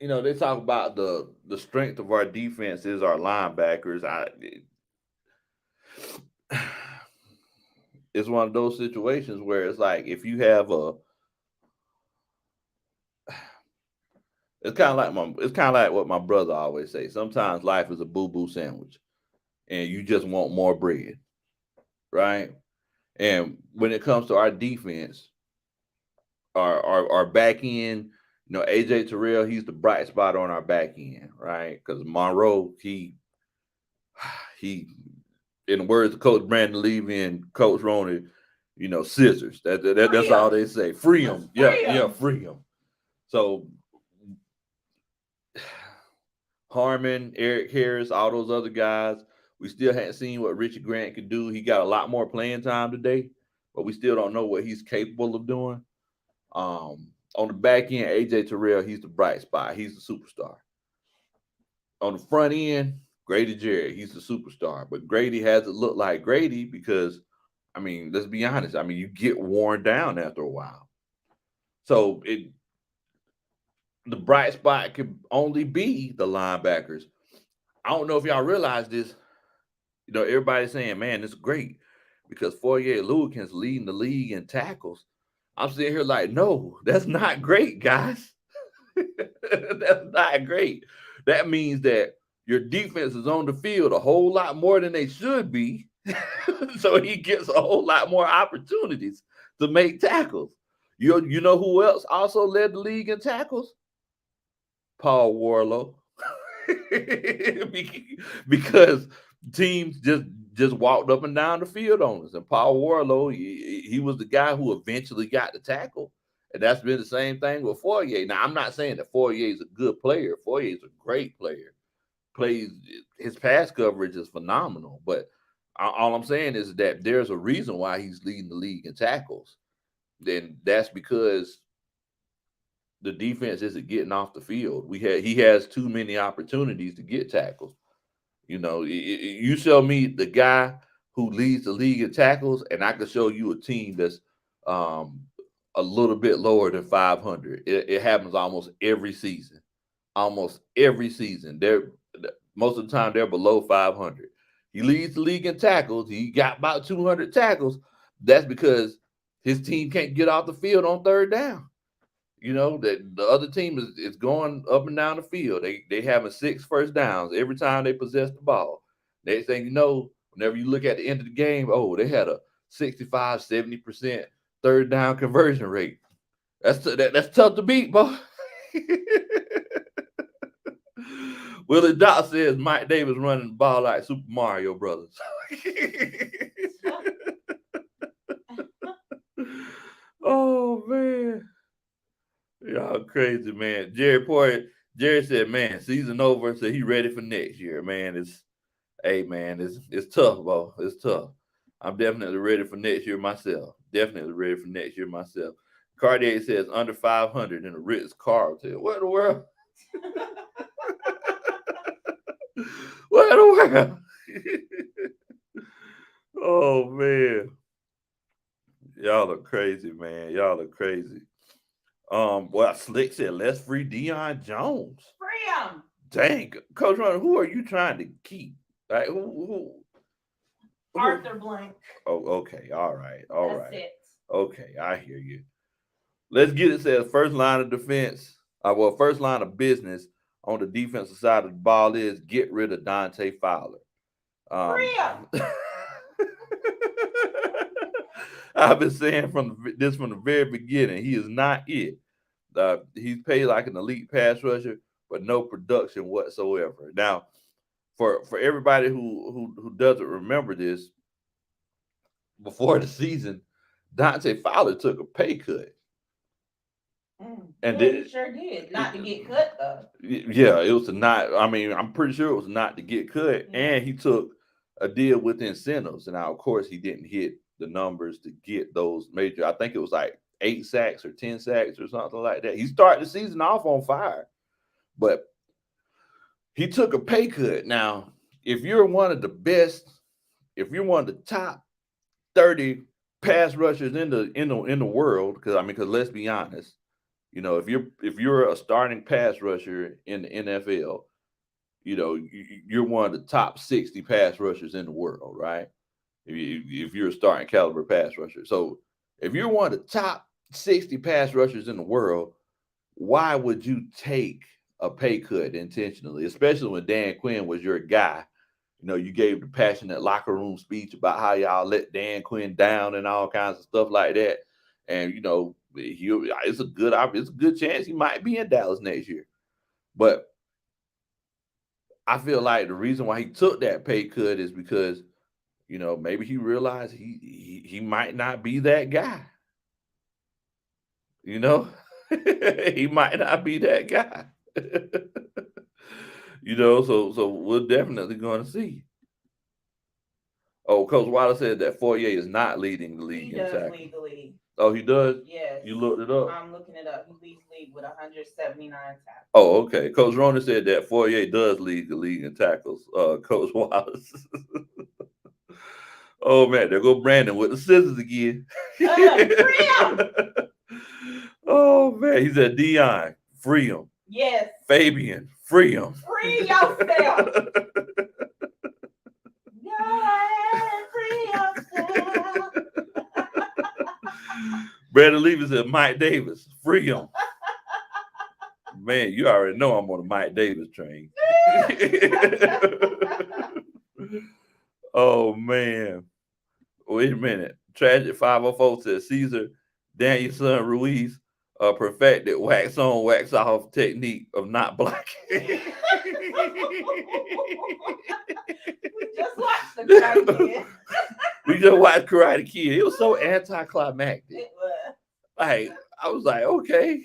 They talk about the strength of our defense is our linebackers. It's one of those situations where it's like if you have it's kind of like what my brother always say. Sometimes life is a boo-boo sandwich, and you just want more bread, right? And when it comes to our defense, our back end, AJ Terrell, he's the bright spot on our back end, right? Because Monroe, he, in the words of Coach Brandon Levy and Coach Roney, scissors. That's all they say. Free him, free him. So Harmon, Eric Harris, all those other guys, we still hadn't seen what Richard Grant could do. He got a lot more playing time today, but we still don't know what he's capable of doing. On the back end, AJ Terrell, he's the bright spot. He's the superstar. On the front end, Grady Jarrett, he's the superstar. But Grady hasn't looked like Grady because, let's be honest. You get worn down after a while. So the bright spot could only be the linebackers. I don't know if y'all realize this. Everybody's saying, man, it's great because Fourier Lewinson's leading the league in tackles. I'm sitting here like, no, that's not great, guys. That's not great. That means that your defense is on the field a whole lot more than they should be. So he gets a whole lot more opportunities to make tackles. You know who else also led the league in tackles? Paul Warlow. Because teams just walked up and down the field on us. And Paul Warlow, he was the guy who eventually got the tackle. And that's been the same thing with Fourier. Now, I'm not saying that Fourier is a good player. Fourier is a great player. His pass coverage is phenomenal. But all I'm saying is that there's a reason why he's leading the league in tackles. Then that's because the defense isn't getting off the field. He has too many opportunities to get tackles. You show me the guy who leads the league in tackles, and I can show you a team that's a little bit lower than 500. It happens almost every season. Almost every season. Most of the time they're below 500. He leads the league in tackles. He got about 200 tackles. That's because his team can't get off the field on third down. You know, that the other team is going up and down the field. They having 6 first downs every time they possess the ball. Next thing you know, whenever you look at the end of the game, oh, they had a 65, 70% third down conversion rate. That's tough to beat, boy. Willie Doc says Mike Davis running the ball like Super Mario Brothers. Oh man. Y'all crazy, man. Jerry said, man, season over, so he ready for next year, man. It's tough, bro. It's tough. I'm definitely ready for next year myself. Definitely ready for next year myself. Cartier says under 500 in a Ritz Carlton. What in the world? What in the world? Oh man. Y'all are crazy, man. Y'all are crazy. Well, Slick said, let's free Deion Jones. Free him. Dang, Coach Ron, who are you trying to keep? Like who? Arthur Blank. Oh, okay. All right. That's it. Okay, I hear you. Let's get it. Says first line of defense. First line of business on the defensive side of the ball is get rid of Dante Fowler. Free him. I've been saying from the very beginning, he is not it. He's paid like an elite pass rusher, but no production whatsoever. Now, for everybody who doesn't remember this, before the season, Dante Fowler took a pay cut. And he sure did. Not to get cut though. Yeah, it was to not. I mean, I'm pretty sure it was not to get cut, and he took a deal with incentives. And now, of course, he didn't hit the numbers to get those major. I think it was like 8 sacks or 10 sacks or something like that. He started the season off on fire, but he took a pay cut. Now, if you're one of the best, if you're one of the top 30 pass rushers in the world, because let's be honest, you know, if you're a starting pass rusher in the NFL, you know, you're one of the top 60 pass rushers in the world, right? If you're a starting caliber pass rusher. So if you're one of the top 60 pass rushers in the world, why would you take a pay cut intentionally, especially when Dan Quinn was your guy? You know, you gave the passionate locker room speech about how y'all let Dan Quinn down and all kinds of stuff like that. And, you know, it's a good chance he might be in Dallas next year. But I feel like the reason why he took that pay cut is because, you know, maybe he realized he might not be that guy. You know, he might not be that guy. You know, so we're definitely going to see. Oh, Coach Wilder said that Fourier is not leading the league. He does lead the league. Oh, he does? Yes. You looked it up? I'm looking it up. He leads the league with 179 tackles. Oh, okay. Coach Ronan said that Fourier does lead the league in tackles. Coach Wallace. Oh man, there go Brandon with the scissors again. Free him. Oh man, he said Deion, free him. Yes. Fabian, free him. Free yourself. Free yourself. Brandon Levy said Mike Davis, free him. Man, you already know I'm on the Mike Davis train. Oh man. Wait a minute. Tragic 504 says Caesar Danielson Ruiz perfected wax on, wax off technique of not blocking. We just watched Karate Kid. It was so anticlimactic. It was. Like, I was like, okay,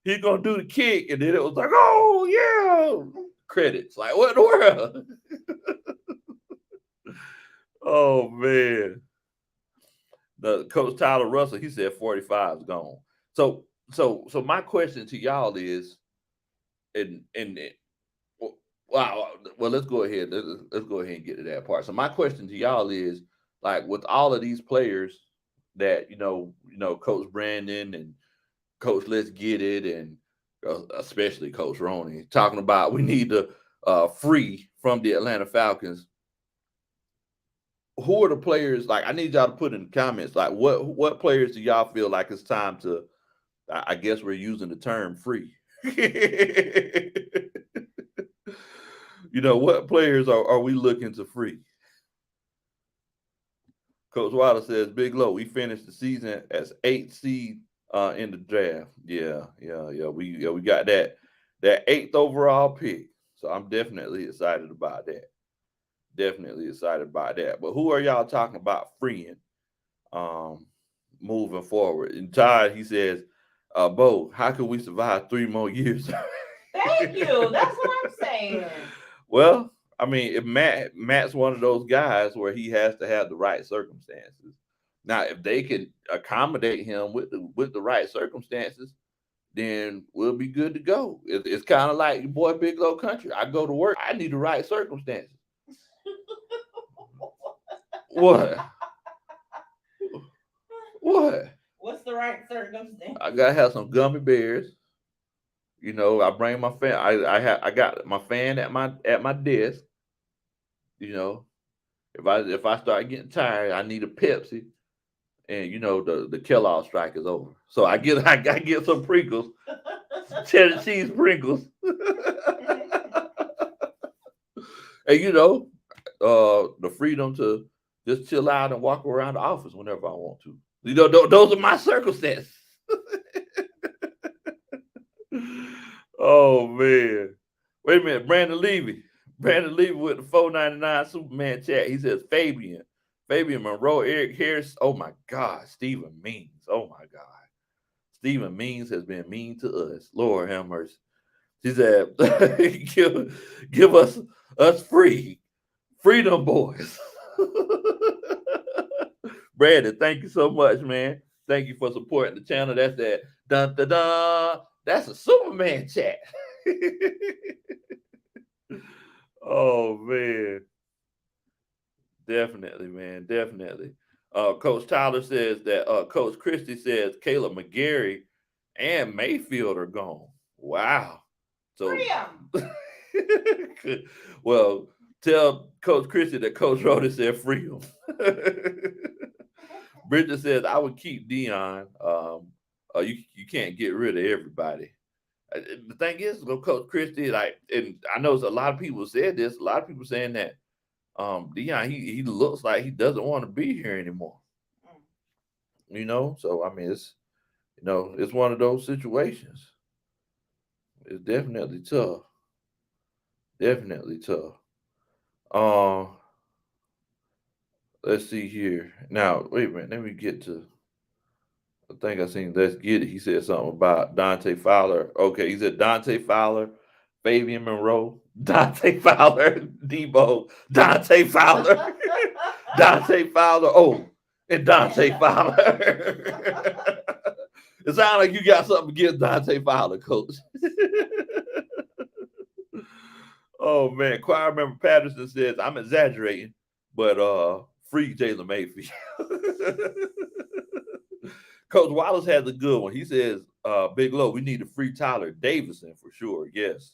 he's gonna do the kick, and then it was like, oh yeah, credits. Like, what in the world? Oh man. The Coach Tyler Russell, he said 45 is gone. So my question to y'all is, well, let's go ahead. Let's go ahead and get to that part. So my question to y'all is, like, with all of these players that you know, Coach Brandon and Coach Let's Get It, and especially Coach Roney talking about we need to free from the Atlanta Falcons. Who are the players? Like, I need y'all to put in the comments, like, what players do y'all feel like it's time to I guess we're using the term free. What players are we looking to free? Coach Wilder says, Big Low, we finished the season as 8th seed in the draft. Yeah. We got that 8th overall pick. So I'm definitely excited about that. Definitely excited about that. But who are y'all talking about freeing moving forward? And Todd, he says, Bo, how can we survive 3 more years? Thank you. That's what I'm saying. Well, I mean, if Matt's one of those guys where he has to have the right circumstances. Now, if they can accommodate him with the right circumstances, then we'll be good to go. It's kind of like your boy Big Low Kuntry. I go to work, I need the right circumstances. What? What? What's the right circumstance? I gotta have some gummy bears. I bring my fan. I got my fan at my desk. If I start getting tired, I need a Pepsi, and the Kellogg strike is over. So I get some Pringles, cheddar cheese Pringles, and the freedom to just chill out and walk around the office whenever I want to. Those are my circumstances. Oh man. Wait a minute, Brandon Levy with the 499 Superman chat. He says Fabian Monroe, Eric Harris. Oh my God, Stephen Means. Oh my God. Stephen Means has been mean to us. Lord have mercy. He said, give us freedom boys. Brandon, thank you so much, man. Thank you for supporting the channel. That's that dun dun dun. That's a Superman chat. Oh man. Definitely, man. Definitely. Coach Tyler says that Coach Christie says Caleb McGarry and Mayfield are gone. Wow. So Free 'em. well, tell Coach Christie that Coach Rhoda said free him. Bridget says I would keep Dion. You can't get rid of everybody. The thing is, Coach Christie, and I know a lot of people said this. A lot of people saying that Dion, he looks like he doesn't want to be here anymore. So I mean, it's one of those situations. It's definitely tough. Definitely tough. Let's see here. Now, wait a minute. Let me get to. I think I seen Let's Get It. He said something about Dante Fowler. Okay, he said Dante Fowler, Fabian Monroe, Dante Fowler, Debo, Dante Fowler, Dante Fowler. Oh, and Dante Fowler. It sounds like you got something against Dante Fowler, Coach. Oh man, choir member Patterson says I'm exaggerating, but free Jalen Mayfield. Coach Wallace has a good one. He says, Big Low, we need to free Tyler Davison for sure. Yes.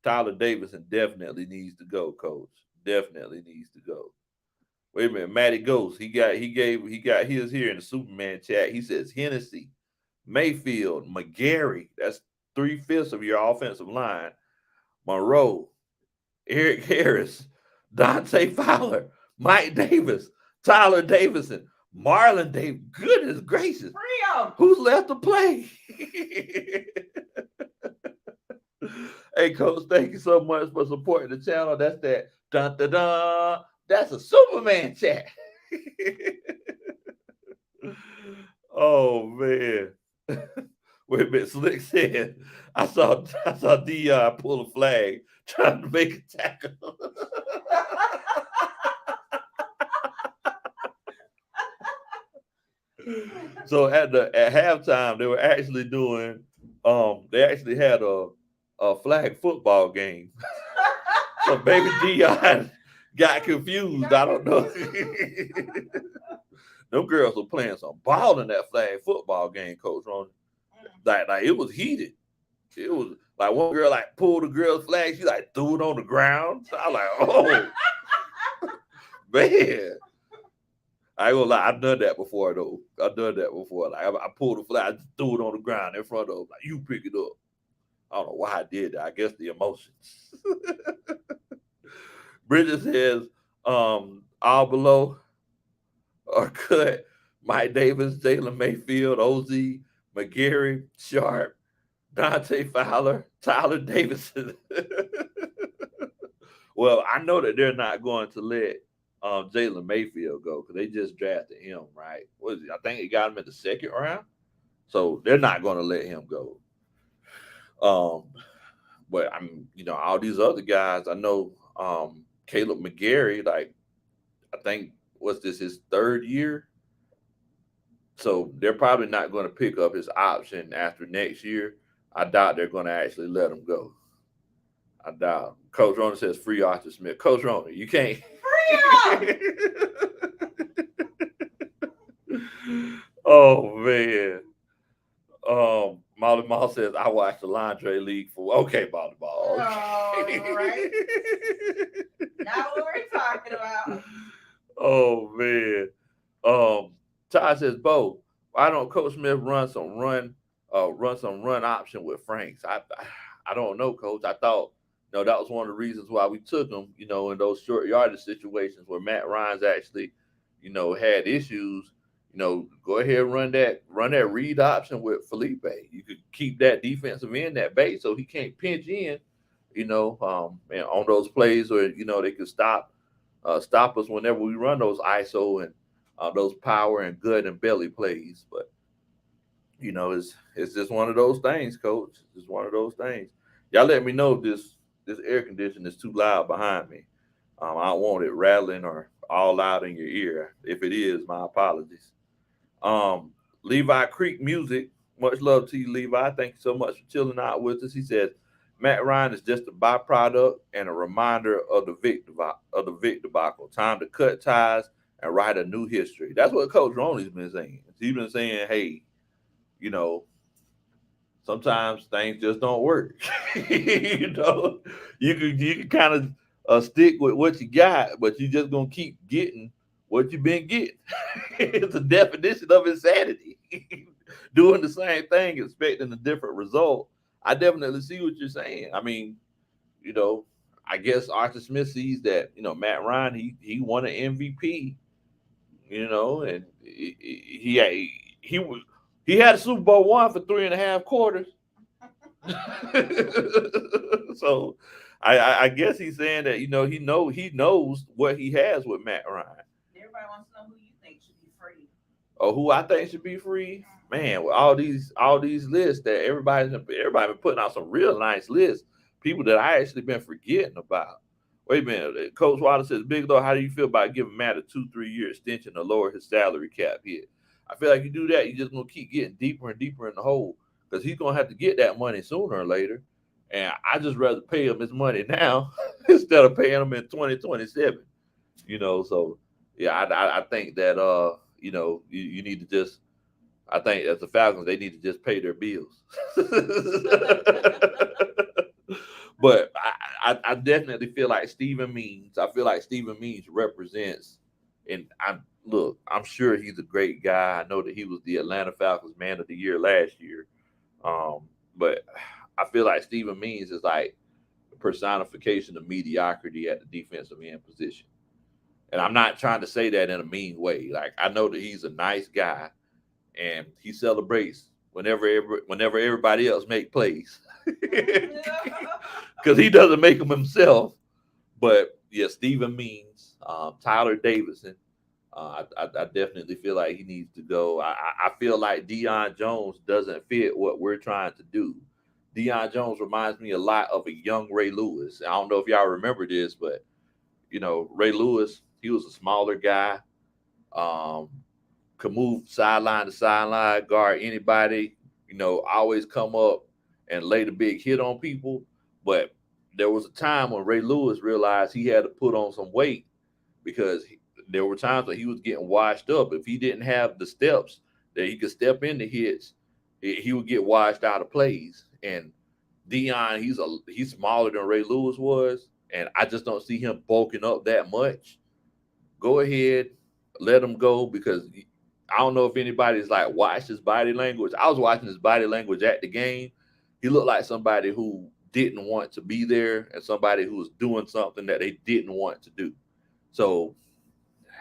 Tyler Davison definitely needs to go, Coach. Definitely needs to go. Wait a minute, Matty Ghost. He got his here in the Superman chat. He says Hennessy, Mayfield, McGarry. That's 3/5 of your offensive line. Monroe, Eric Harris, Dante Fowler, Mike Davis, Tyler Davison, Marlon Davis. Goodness gracious. Who's left to play? Hey, Coach, thank you so much for supporting the channel. That's that dun dun dun. That's a Superman chat. Oh man. Wait a minute, Slick said, I saw Dion pull a flag trying to make a tackle. So at halftime, they were actually doing they actually had a flag football game. So baby Dion got confused. I don't know. Them girls were playing some ball in that flag football game, Coach Ron. Like it was heated. It was like one girl pulled the girl's flag, she threw it on the ground. So I was like, oh man. I ain't gonna lie, I've done that before though. I've done that before. Like I pulled the flag, I just threw it on the ground in front of him. Like, you pick it up. I don't know why I did that. I guess the emotions. Bridget says, all below are cut. Mike Davis, Jalen Mayfield, OZ, McGarry, Sharp, Dante Fowler, Tyler Davidson. Well, I know that they're not going to let Jalen Mayfield go because they just drafted him, right? What is it? I think they got him in the second round. So they're not going to let him go. Um, but I'm, all these other guys, I know Caleb McGarry, like I think what's this his third year? So they're probably not going to pick up his option after next year. I doubt they're going to actually let him go. I doubt. Coach Rona says free Arthur Smith. Coach Rona, you can't. Free Oh man. Molly Mall says I watched the Lingerie League for okay, Molly Mall. Oh, right. Not what we're talking about. Oh man. Todd says, Bo, why don't Coach Smith run some run option with Franks? I don't know, Coach. I thought that was one of the reasons why we took him, in those short yardage situations where Matt Ryan's actually, had issues. Go ahead and run that read option with Felipe. You could keep that defensive end that base so he can't pinch in, and on those plays where they could stop us whenever we run those ISO and those power and good and belly plays. But it's just one of those things, Coach. It's just one of those things. Y'all let me know if this air conditioner is too loud behind me. I don't want it rattling or all loud in your ear. If it is, my apologies. Um, Levi Creek Music, much love to you, Levi. Thank you so much for chilling out with us. He says Matt Ryan is just a byproduct and a reminder of the Vic debacle. Time to cut ties and write a new history. That's what Coach Roney's been saying. He's been saying, hey, you know, sometimes things just don't work. you know, you can kind of stick with what you got, but you just gonna keep getting what you've been getting. It's a definition of insanity. Doing the same thing, expecting a different result. I definitely see what you're saying. I mean, you know, I guess Arthur Smith sees that, Matt Ryan, he won an MVP, and he had a Super Bowl one for 3.5 quarters. So I guess he's saying that he knows what he has with Matt Ryan. Everybody wants to know who you think should be free. Or who I think should be free, man. With all these lists that everybody been putting out some real nice lists, people that I actually been forgetting about. Wait a minute, Coach Water says, Big Low, how do you feel about giving Matt a 2-3 year extension to lower his salary cap hit? I feel like you do that, you're just gonna keep getting deeper and deeper in the hole because he's gonna have to get that money sooner or later. And I just rather pay him his money now instead of paying him in 2027. So yeah, I think that you need to just. I think as the Falcons, they need to just pay their bills. But I definitely feel like Stephen Means. I feel like Stephen Means represents, and I'm sure he's a great guy. I know that he was the Atlanta Falcons Man of the Year last year. But I feel like Stephen Means is like a personification of mediocrity at the defensive end position. And I'm not trying to say that in a mean way. Like I know that he's a nice guy and he celebrates whenever everybody else make plays. Because he doesn't make them himself. But yeah, Stephen Means, Tyler Davidson. I definitely feel like he needs to go. I feel like Deion Jones doesn't fit what we're trying to do. Deion Jones reminds me a lot of a young Ray Lewis. I don't know if y'all remember this, but Ray Lewis, he was a smaller guy, um, could move sideline to sideline, guard anybody, always come up and lay the big hit on people. But there was a time when Ray Lewis realized he had to put on some weight because there were times when he was getting washed up. If he didn't have the steps that he could step into hits, he would get washed out of plays. And Dion, he's smaller than Ray Lewis was, and I just don't see him bulking up that much. Go ahead, let him go because I don't know if anybody's like watched his body language. I was watching his body language at the game. He looked like somebody who didn't want to be there and somebody who was doing something that they didn't want to do. So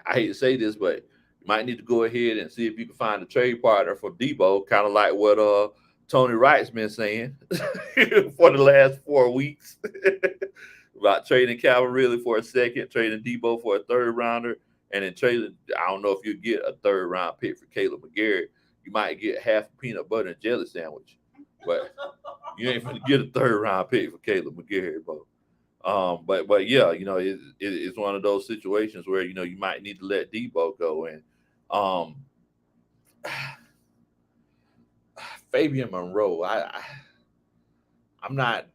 I hate to say this, but you might need to go ahead and see if you can find a trade partner for Debo, kind of like what Tony Wright's been saying for the last 4 weeks about trading Calvin Ridley for a second, trading Debo for a third rounder, and then trading. I don't know if you get a third round pick for Caleb McGarrett. You might get half a peanut butter and jelly sandwich, but you ain't gonna get a third round pick for Caleb McGarrett, bro. But yeah, it's one of those situations where you might need to let Debo go, and um, Fabian Monroe. I'm not.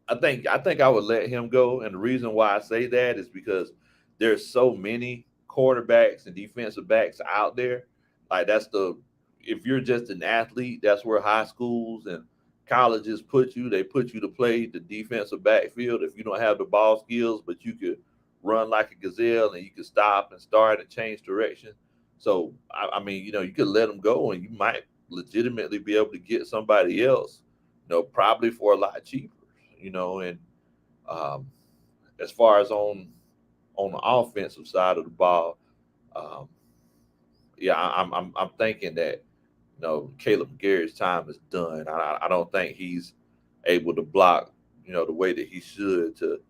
I think I would let him go, and the reason why I say that is because there's so many quarterbacks and defensive backs out there. Like if you're just an athlete, that's where high schools and colleges put you. They put you to play the defensive backfield. If you don't have the ball skills, but you could run like a gazelle and you could stop and start and change direction. So I mean, you could let them go, and you might legitimately be able to get somebody else, probably for a lot cheaper. And um, as far as on the offensive side of the ball, um, yeah, I'm thinking that Caleb Garrett's time is done. I don't think he's able to block the way that he should to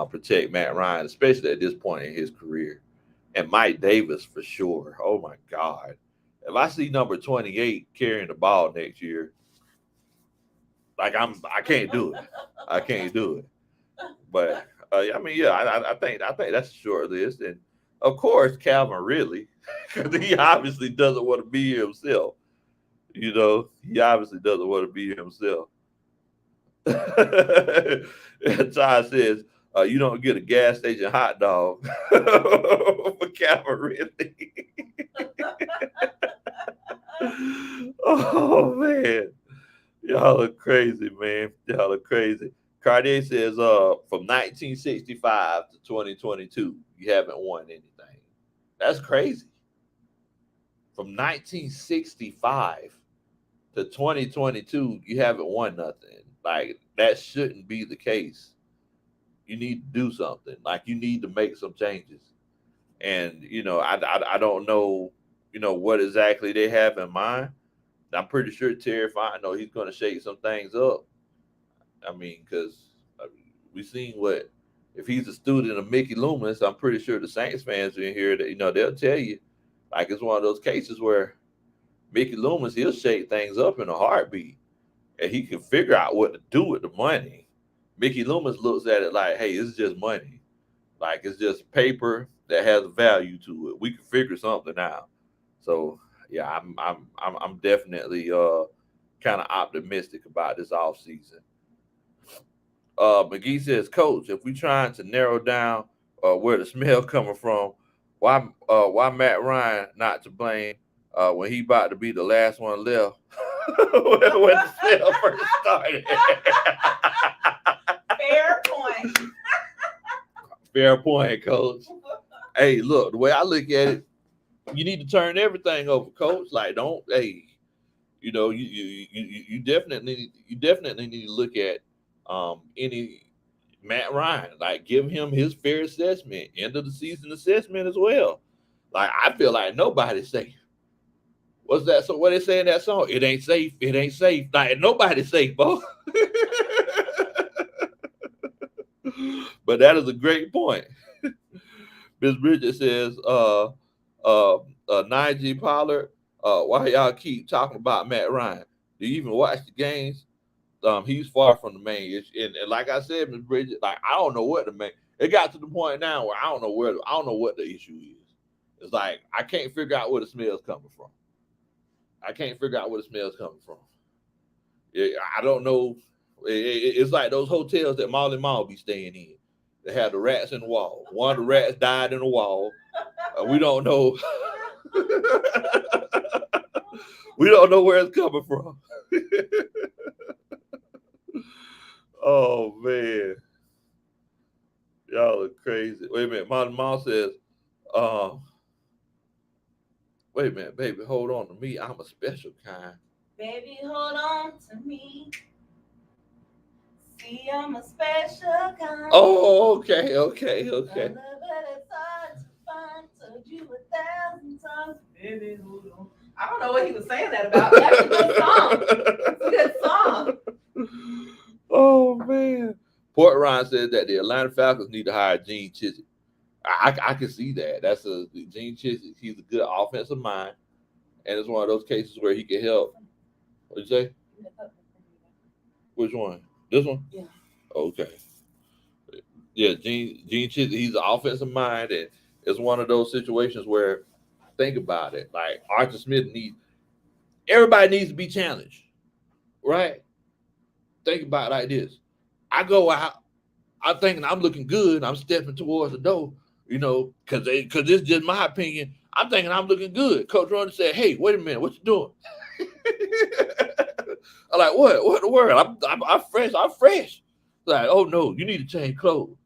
protect Matt Ryan, especially at this point in his career. And Mike Davis for sure. Oh my God, if I see number 28 carrying the ball next year, like I can't do it. I can't do it. But I mean, yeah, I think that's a short list, and of course Calvin Ridley, because he obviously doesn't want to be here himself. He obviously doesn't want to be here himself. And Ty says, you don't get a gas station hot dog for Calvin Ridley. Oh man. Y'all are crazy, man. Y'all are crazy. Cartier says, from 1965 to 2022, you haven't won anything. That's crazy. From 1965 to 2022, you haven't won nothing. Like, that shouldn't be the case. You need to do something. Like, you need to make some changes. And, I don't know, what exactly they have in mind. I'm pretty sure Terry Fine know he's going to shake some things up. I mean, because we've seen if he's a student of Mickey Loomis, I'm pretty sure the Saints fans in here that they'll tell you, like it's one of those cases where Mickey Loomis, he'll shake things up in a heartbeat, and he can figure out what to do with the money. Mickey Loomis looks at it like, hey, it's just money, like it's just paper that has value to it. We can figure something out. So yeah, I'm definitely kind of optimistic about this offseason. McGee says, Coach, if we trying to narrow down where the smell coming from, why Matt Ryan not to blame when he about to be the last one left when the smell first started? Fair point. Fair point, Coach. Hey, look, the way I look at it, you need to turn everything over, Coach. Like, don't, hey, you definitely need to look at any Matt Ryan, like give him his fair assessment, end of the season assessment as well. Like I feel like nobody's safe. What's that? So what they say in that song? It ain't safe. It ain't safe. Like nobody's safe, bro. But that is a great point. Miss Bridget says, Najee Pollard, why y'all keep talking about Matt Ryan? Do you even watch the games? He's far from the main issue. And like I said, Miss Bridget, like I don't know what the main. It got to the point now where I don't know what the issue is. It's like I can't figure out where the smell's coming from. I can't figure out where the smell's coming from. I don't know. It's like those hotels that Molly Mall be staying in. They have the rats in the wall. One of the rats died in the wall. We don't know. We don't know where it's coming from. Oh man, y'all are crazy, Wait a minute. My mom says, um, wait a minute, baby, hold on to me. I'm a special kind. Baby, hold on to me. See, I'm a special kind. Oh, okay. A love that's hard to find. Told you 1,000 times. Baby, hold on. I don't know what he was saying that about. That's a good song. It's a good song. Oh man. Port Ryan says that the Atlanta Falcons need to hire Gene Chizik. I can see that. That's a Gene Chizik. He's a good offensive mind, and it's one of those cases where he can help. What'd you say? Which one? This one? Yeah. Okay. Yeah, Gene Chizik. He's an offensive mind, and it's one of those situations where think about it. Like Arthur Smith needs everybody needs to be challenged, right? Think about it like this. I go out, I'm thinking I'm looking good, I'm stepping towards the door, because it's just my opinion. I'm thinking I'm looking good. Coach Ronnie said, "Hey, wait a minute, what you doing?" I'm like, "What? What in the world? I'm fresh. I'm fresh." Like, "Oh no, you need to change clothes."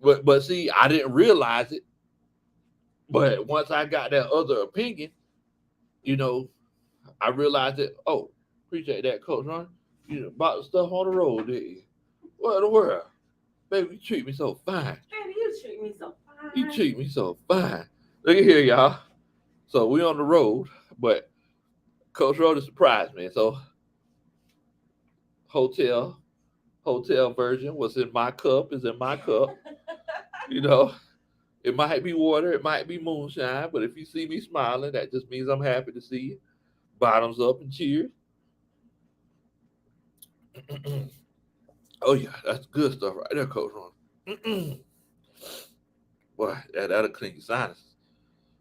But see, I didn't realize it. But once I got that other opinion, you know, I realized it. Oh, appreciate that, Coach Ronnie. Bought the stuff on the road, did you? What in the world? Baby, you treat me so fine. Baby, you treat me so fine. You treat me so fine. Look at here, y'all. So we on the road, but Coach Road surprised me. So hotel version was in my cup, is in my cup. You know, it might be water, it might be moonshine, but if you see me smiling, that just means I'm happy to see you. Bottoms up and cheers. Oh yeah, that's good stuff right there, Coach Ron. Boy, that'll clean your sinuses.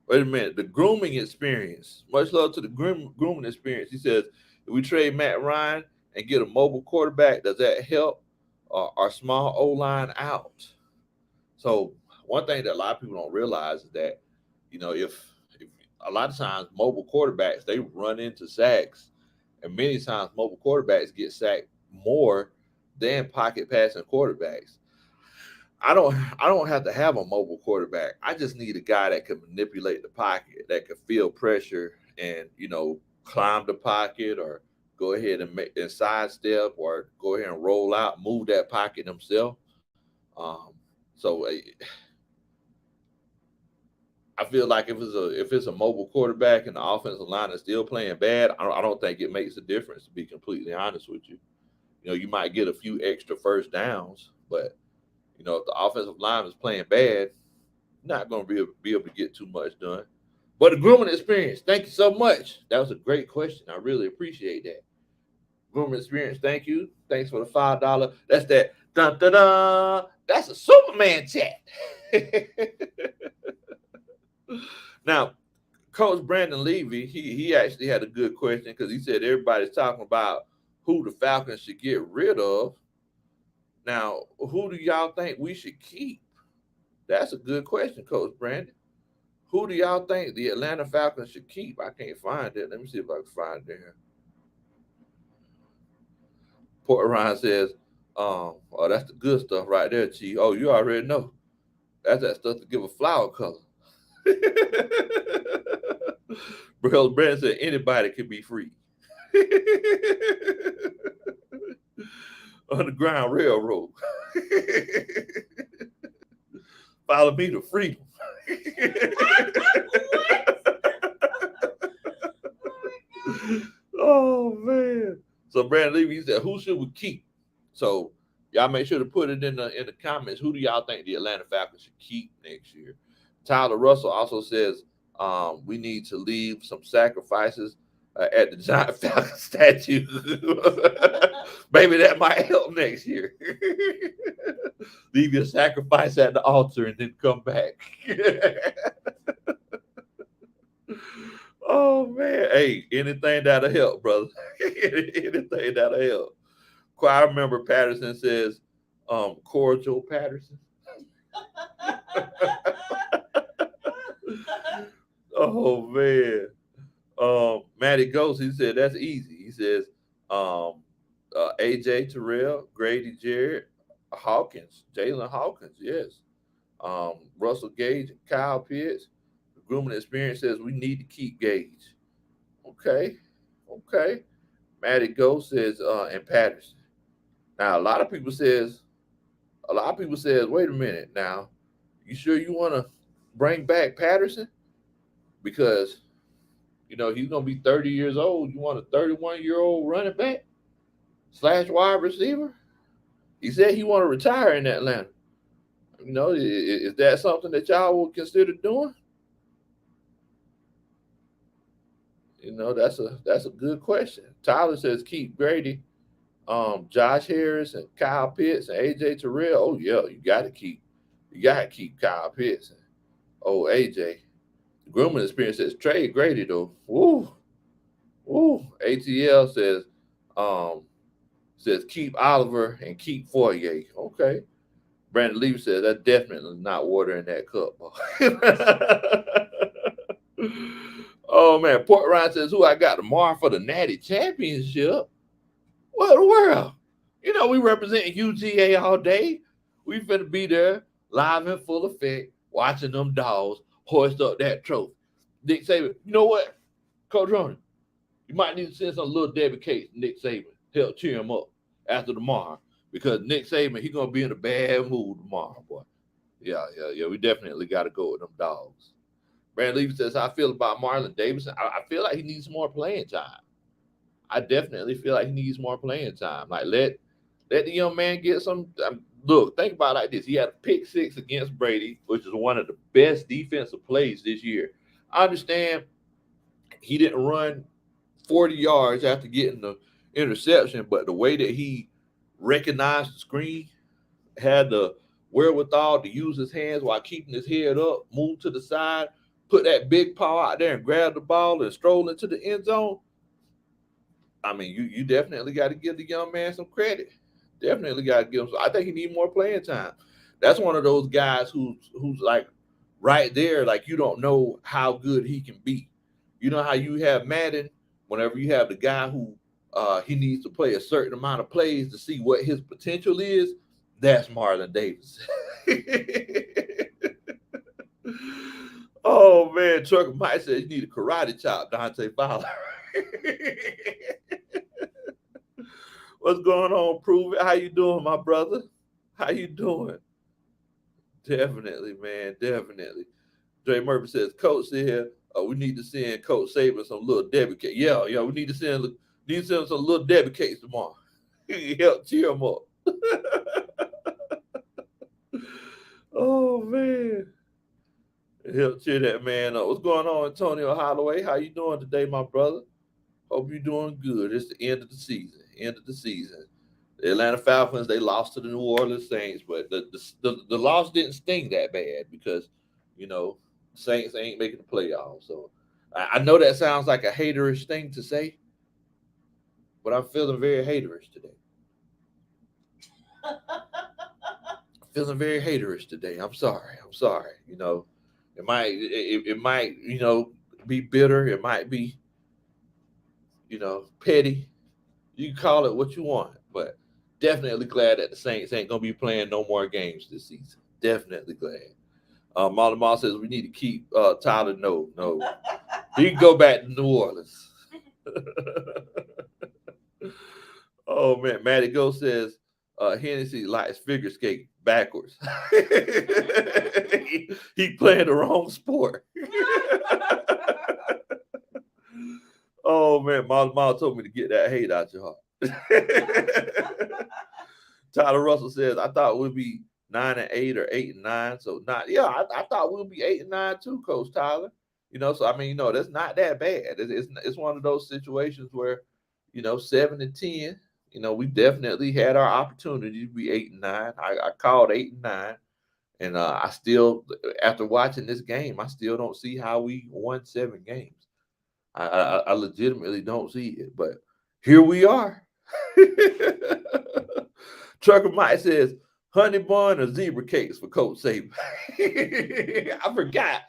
Wait a minute. The grooming experience. Much love to the grooming experience. He says, if we trade Matt Ryan and get a mobile quarterback, does that help our small O line out? So one thing that a lot of people don't realize is that, if a lot of times mobile quarterbacks they run into sacks, and many times mobile quarterbacks get sacked more than pocket passing quarterbacks. I don't have to have a mobile quarterback. I just need a guy that can manipulate the pocket, that can feel pressure and climb the pocket or go ahead and make and sidestep or go ahead and roll out, move that pocket himself. Um, so I feel like if it's a mobile quarterback and the offensive line is still playing bad, I don't think it makes a difference. To be completely honest with you, you might get a few extra first downs, but if the offensive line is playing bad, not going to be able to get too much done. But the grooming experience, thank you so much. That was a great question. I really appreciate that. Grooming experience, thank you. Thanks for the $5. That's that. Dun, dun, dun. That's a Superman chat. Now, Coach Brandon Levy, he actually had a good question because he said everybody's talking about who the Falcons should get rid of. Now, who do y'all think we should keep? That's a good question, Coach Brandon. Who do y'all think the Atlanta Falcons should keep? I can't find it. Let me see if I can find it here. Port Ryan says, oh, that's the good stuff right there, Chief. Oh, you already know. That's that stuff to give a flower color. Brother Brandon said anybody can be free. Underground Railroad. Follow me to freedom. Oh man. So Brandon Levy said, who should we keep? So y'all make sure to put it in the comments. Who do y'all think the Atlanta Falcons should keep next year? Tyler Russell also says we need to leave some sacrifices at the giant Falcon statue. Maybe that might help next year. Leave your sacrifice at the altar and then come back. Oh man, hey, anything that'll help, brother. Anything that'll help. Choir member Patterson says, cordial Patterson. Oh man. Matty Ghost, he said that's easy. He says, AJ Terrell, Grady Jarrett, Hawkins, Jalen Hawkins, yes. Russell Gage and Kyle Pitts. The grooming experience says we need to keep Gage. Okay. Okay. Matty Go says and Patterson. Now a lot of people says, wait a minute now. You sure you want to bring back Patterson? Because he's gonna be 30 years old. You want a 31-year-old running back / wide receiver? He said he want to retire in Atlanta. Is that something that y'all will consider doing? That's a good question. Tyler says keep Grady, Josh Harris and Kyle Pitts and AJ Terrell. Oh yeah, you gotta keep Kyle Pitts and AJ. The grooming experience says trade Grady though. Woo, woo. ATL um says keep Oliver and keep Fourier. Okay. Brandon Levy says that's definitely not water in that cup. Oh man, Port Ryan says who I got tomorrow for the Natty Championship. What in the world? We represent UGA all day. We finna be there live in full effect, watching them dogs hoist up that trophy. Nick Saban, you know what, Coach Ronnie, you might need to send some little Debbie cakes to Nick Saban, help cheer him up after tomorrow, because Nick Saban, he gonna be in a bad mood tomorrow, boy. Yeah. We definitely got to go with them dogs. Brandon Levy says, how I feel about Marlon Davidson. I feel like he needs more playing time. I definitely feel like he needs more playing time. Like let the young man get some. Look, think about it like this. He had a pick six against Brady, which is one of the best defensive plays this year. I understand he didn't run 40 yards after getting the interception, but the way that he recognized the screen, had the wherewithal to use his hands while keeping his head up, move to the side, put that big paw out there and grab the ball and stroll into the end zone. I mean, you definitely got to give the young man some credit. Definitely got to give him. I think he need more playing time. That's one of those guys who's like right there. Like you don't know how good he can be. You know how you have Madden. Whenever you have the guy who he needs to play a certain amount of plays to see what his potential is. That's Marlon Davis. Oh man, Trucker Mike said you need a karate chop, Dante Fowler. What's going on? Prove it. How you doing, my brother? How you doing? Definitely, man. Definitely. Dre Murphy says, Coach here. We need to send Coach Saban some little Debbie cakes. Yeah. We need to send some little Debbie cakes tomorrow. Help cheer him up. Oh man. Help cheer that man up. What's going on, Antonio Holloway? How you doing today, my brother? Hope you're doing good. It's the end of the season. End of the season. The Atlanta Falcons, they lost to the New Orleans Saints, but the loss didn't sting that bad because, Saints ain't making the playoffs. So I know that sounds like a haterish thing to say, but I'm feeling very haterish today. Feeling very haterish today. I'm sorry. It might be bitter. It might be petty. You can call it what you want, but definitely glad that the Saints ain't gonna be playing no more games this season. Definitely glad. Marlon Moss says we need to keep Tyler. No, he can go back to New Orleans. Oh man, Matty Go says Hennessy likes figure skate backwards. he playing the wrong sport. Oh man, Marlon told me to get that hate out your heart. Tyler Russell says, I thought we'd be 9-8 or 8-9. So I thought we'll be 8-9 too, Coach Tyler. So I mean, that's not that bad. It's one of those situations where, 7-10. We definitely had our opportunity to be 8-9. I called 8-9, and I still, after watching this game, I still don't see how we won 7 games. I legitimately don't see it, but here we are. Trucker Mike says, honey bun or zebra cakes for Coach Saban. I forgot.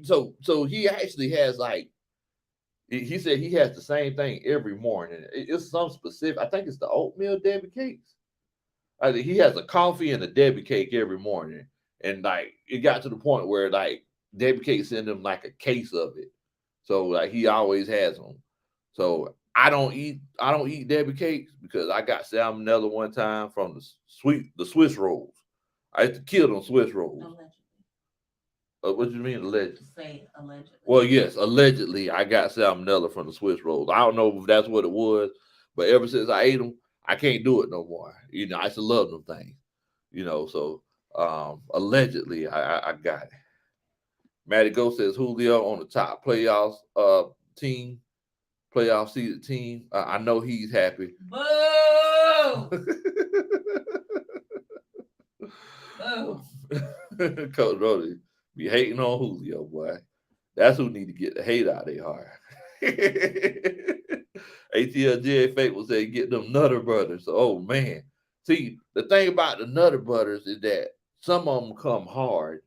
So he actually has he said he has the same thing every morning. It's some specific. I think it's the oatmeal Debbie cakes. He has a coffee and a Debbie cake every morning. And like it got to the point where like Debbie Cake sent him like a case of it. So like he always has them. So I don't eat Debbie cakes because I got salmonella one time from the Swiss rolls. I used to kill them Swiss rolls. Allegedly. What do you mean allegedly? Say allegedly. Well, yes, allegedly I got salmonella from the Swiss rolls. I don't know if that's what it was, but ever since I ate them, I can't do it no more. You know, I used to love them things. You know, so allegedly I got it. Matty Go says Julio on the top playoffs team, playoff seeded team. I know he's happy. Boo! Boo! Coach Roddy be hating on Julio, boy. That's who need to get the hate out of their heart. ATLJ Fate will say get them Nutter Brothers. Oh man. See, the thing about the Nutter Brothers is that some of them come hard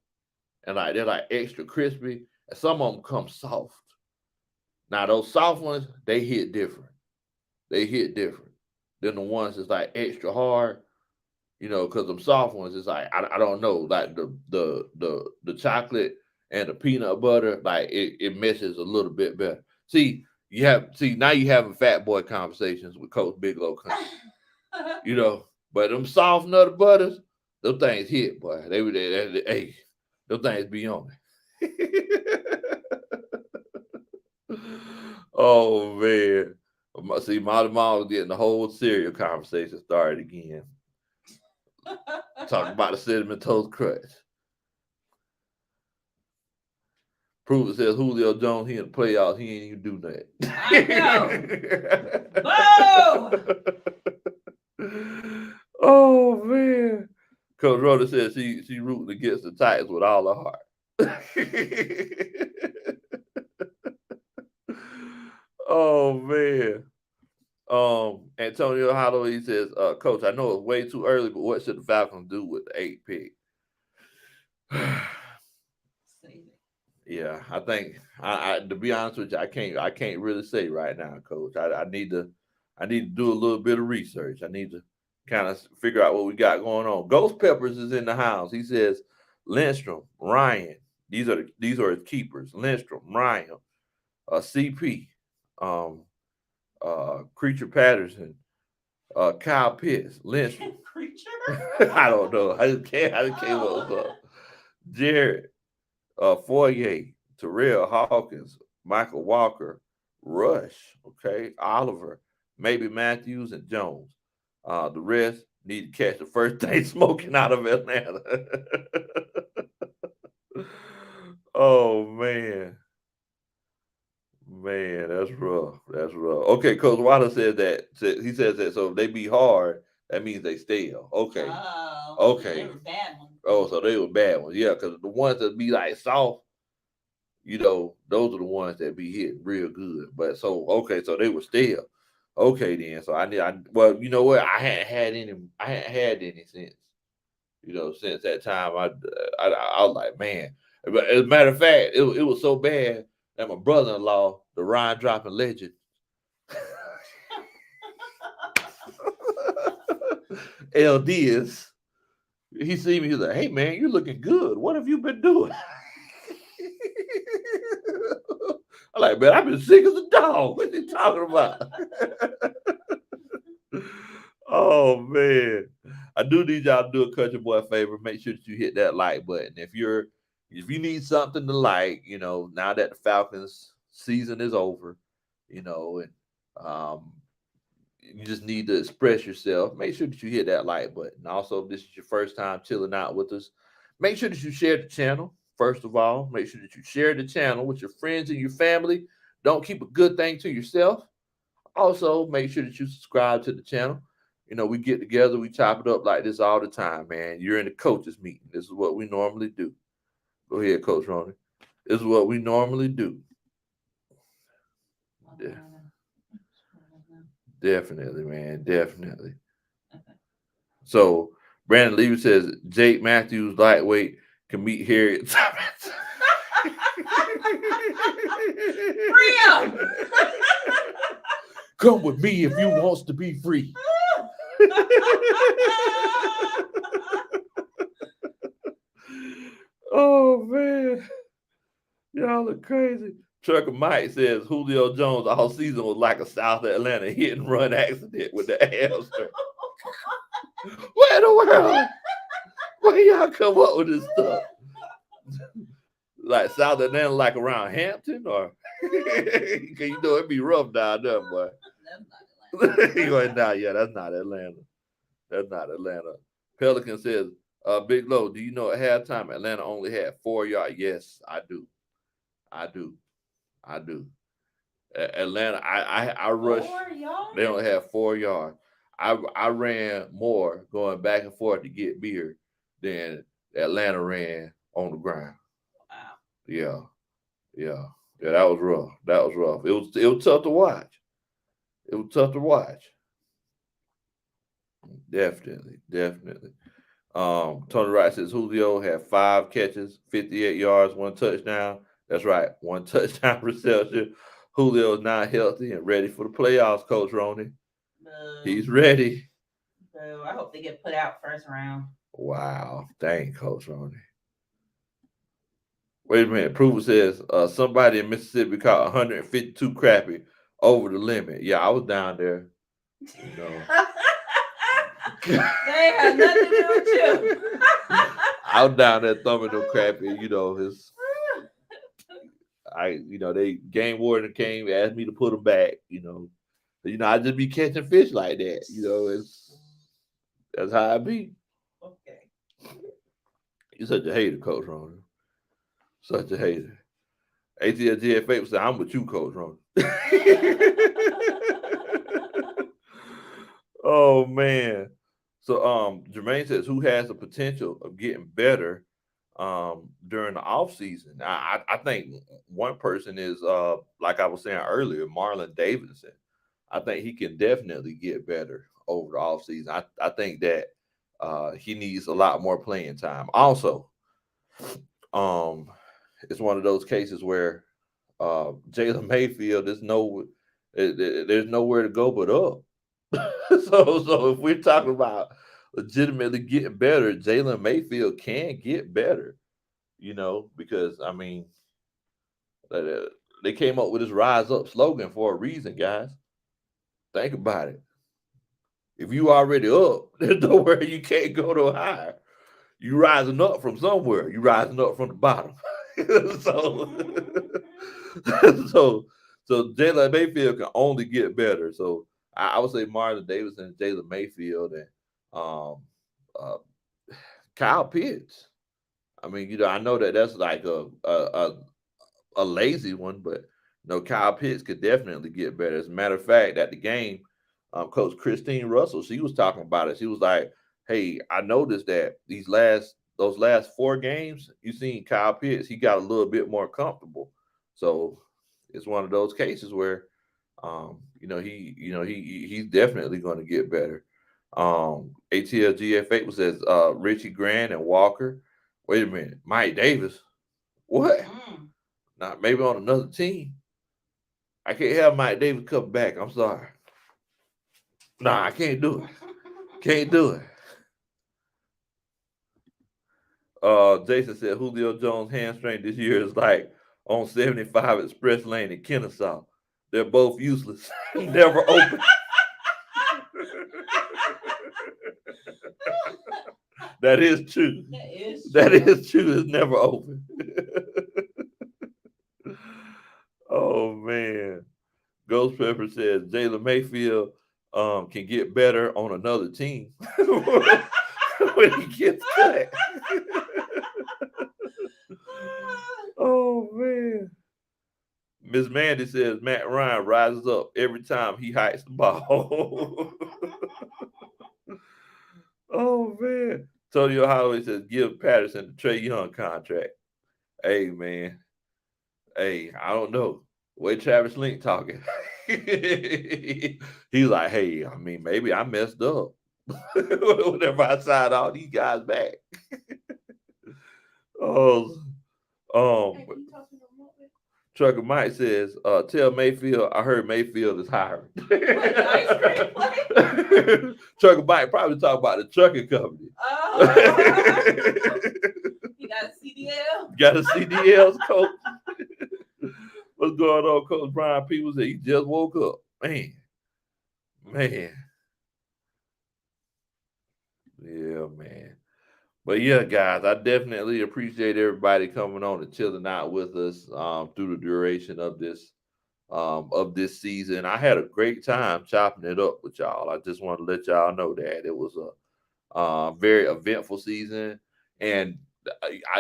and like they're like extra crispy, and some of them come soft. Now those soft ones, they hit different. They hit different than the ones that's like extra hard. You know, because them soft ones is like I don't know, like the chocolate and the peanut butter, like it meshes a little bit better. See, now you having fat boy conversations with Coach Big Low Kuntry. You know, but them soft Nutter Butters, them things hit, boy. Hey, them things be on it. Oh man. See, Molly Mom was getting the whole cereal conversation started again. Talking about the cinnamon toast crunch. Prove it says Julio Jones, he in the playoffs, he ain't even do that. I know. Oh man. Coach Rhoda says she rooting against the Titans with all her heart. Oh man. Antonio Holloway says, Coach, I know it's way too early, but what should the Falcons do with the 8th pick? Yeah, I think I to be honest with you, I can't really say right now, Coach. I need to do a little bit of research. I need to kind of figure out what we got going on. Ghost Peppers is in the house. He says Lindstrom, Ryan. These are his keepers. Lindstrom, Ryan, CP, Creature Patterson, Kyle Pitts, Lindstrom. Creature? I don't know. I just came up with Jared, Foyer, Terrell Hawkins, Michael Walker, Rush, okay, Oliver, maybe Matthews and Jones. The rest need to catch the first thing smoking out of Atlanta. Oh man. Man, that's rough. That's rough. Okay, Coach Waller said that. He says that. So if they be hard, that means they stale. Okay. Okay. They were bad ones. Oh, so they were bad ones. Yeah, because the ones that be like soft, you know, those are the ones that be hitting real good. But so okay, so they were stale. Okay, then. So well, you know what? I hadn't had any since. You know, since that time, I was like, man. But as a matter of fact, it was so bad that my brother-in-law, the Ryan dropping legend, LD is, he see me, he's like, hey man, you looking good. What have you been doing? I'm like, man, I've been sick as a dog. What are you talking about? Oh man. I do need y'all to do a Country Boy favor. Make sure that you hit that like button. If you need something to like, you know, now that the Falcons season is over, you know, and you just need to express yourself, make sure that you hit that like button. Also, if this is your first time chilling out with us, make sure that you share the channel. First of all, make sure that you share the channel with your friends and your family. Don't keep a good thing to yourself. Also, make sure that you subscribe to the channel. You know, we get together, we chop it up like this all the time, man. You're in the coaches meeting. This is what we normally do. Go ahead, Coach Ronnie. This is what we normally do. Yeah. Definitely, man. Definitely. So, Brandon Levy says Jake Matthews, lightweight, can meet Harriet Thomas. Free him! Come with me if you wants to be free. Oh man, y'all are crazy. Trucker Mike says Julio Jones all season was like a South Atlanta hit and run accident with the hamster. Where in the world? Where y'all come up with this stuff? Like South Atlanta, like around Hampton, or cause you know it'd be rough down there, boy. That's not You Atlanta. ain't nah, yeah, that's not Atlanta. That's not Atlanta. Pelican says, Big Low, do you know at halftime Atlanta only had 4 yards? Yes, I do. I do. I do. Atlanta, I rushed. 4 yards? They only had 4 yards. I ran more going back and forth to get beer than Atlanta ran on the ground. Wow. Yeah, yeah, yeah. That was rough. That was rough. It was tough to watch. It was tough to watch. Definitely, definitely. Tony Wright says Julio had 5 catches, 58 yards, 1 touchdown. That's right, 1 touchdown reception. Julio is now healthy and ready for the playoffs, Coach Roney. He's ready. So I hope they get put out first round. Wow. Dang, Coach Roney. Wait a minute. Prover says somebody in Mississippi caught 152 crappie over the limit. Yeah, I was down there. You know. They had nothing to do with you. I was down there thumbing no crappie. You know, they game warden came, asked me to put them back. I just be catching fish like that. That's how I be. Okay. You're such a hater, Coach Ronnie. Such a hater. ATLGFA said, I'm with you, Coach Ronnie. Oh man. So Jermaine says, who has the potential of getting better during the off season? I think one person is like I was saying earlier, Marlon Davidson. I think he can definitely get better over the off season. I think that he needs a lot more playing time. Also, it's one of those cases where Jalen Mayfield there's nowhere to go but up. So if we're talking about legitimately getting better, Jalen Mayfield can get better. Because I mean, they came up with this "Rise Up" slogan for a reason, guys. Think about it. If you already up, there's nowhere you can't go no higher. You rising up from somewhere. You rising up from the bottom. so, so, so Jalen Mayfield can only get better. So I would say Marlon Davidson, Jalen Mayfield, and um, uh, Kyle Pitts. I mean, I know that's like a lazy one, but Kyle Pitts could definitely get better. As a matter of fact, at the game, Coach Christine Russell, she was talking about it. She was like, "Hey, I noticed that those last 4 games, you seen Kyle Pitts, he got a little bit more comfortable. So it's one of those cases where, he's definitely going to get better." ATLGF8 says Richie Grant and Walker. Wait a minute, Mike Davis. What? Not maybe on another team. I can't have Mike Davis come back. I'm sorry. Nah, I can't do it. Can't do it. Jason said Julio Jones' hamstring this year is like on 75 Express Lane in Kennesaw. They're both useless. Never open. That is true. That is true. It's never open. Oh man. Ghost Pepper says Jalen Mayfield can get better on another team when he gets cut. Oh man. Miss Mandy says Matt Ryan rises up every time he hikes the ball. Oh man. Antonio Holloway says give Patterson the Trey Young contract. Hey man. Hey, I don't know. The way Travis Link talking. He's like, hey, I mean, maybe I messed up. Whenever I signed all these guys back. Oh, Trucker Mike says, tell Mayfield I heard Mayfield is hiring. Trucker Mike probably talk about the trucking company. Oh. He got a CD CDL. Got a CDL's coach. What's going on, Coach Brian Peoples? He just woke up. Man. Yeah, man. But yeah, guys, I definitely appreciate everybody coming on and chilling out with us through the duration of this season. I had a great time chopping it up with y'all. I just want to let y'all know that it was a very eventful season, and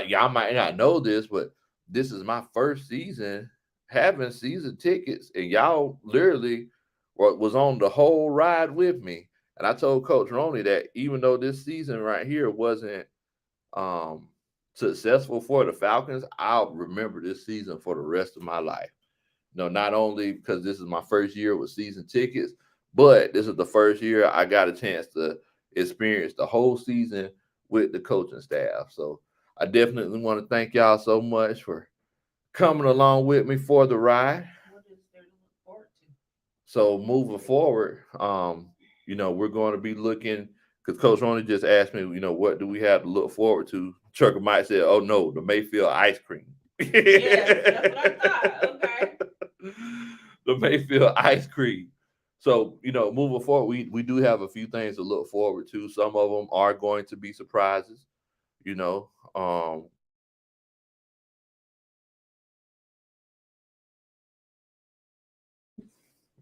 y'all might not know this, but this is my first season having season tickets, and y'all literally was on the whole ride with me. And I told Coach Roney that even though this season right here wasn't um, successful for the Falcons, I'll remember this season for the rest of my life. Not only because this is my first year with season tickets, but this is the first year I got a chance to experience the whole season with the coaching staff. So I definitely want to thank y'all so much for coming along with me for the ride. What is there to look forward to? So moving forward, we're going to be looking because Coach Roney just asked me, what do we have to look forward to? Trucker might say, "Oh no, the Mayfield ice cream." Yes, that's what I thought. Okay. The Mayfield ice cream. So, moving forward, we do have a few things to look forward to. Some of them are going to be surprises, you know.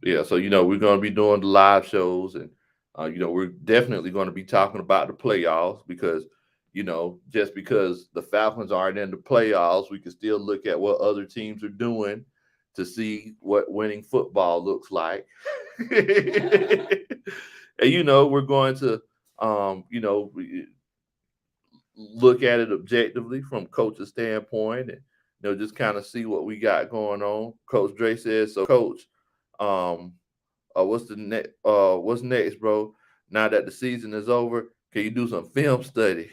Yeah, so we're going to be doing the live shows, and we're definitely going to be talking about the playoffs because just because the Falcons aren't in the playoffs, we can still look at what other teams are doing to see what winning football looks like. And we're going to look at it objectively from coach's standpoint, and just kind of see what we got going on. Coach Dre says so. Coach, what's next, bro? Now that the season is over, can you do some film study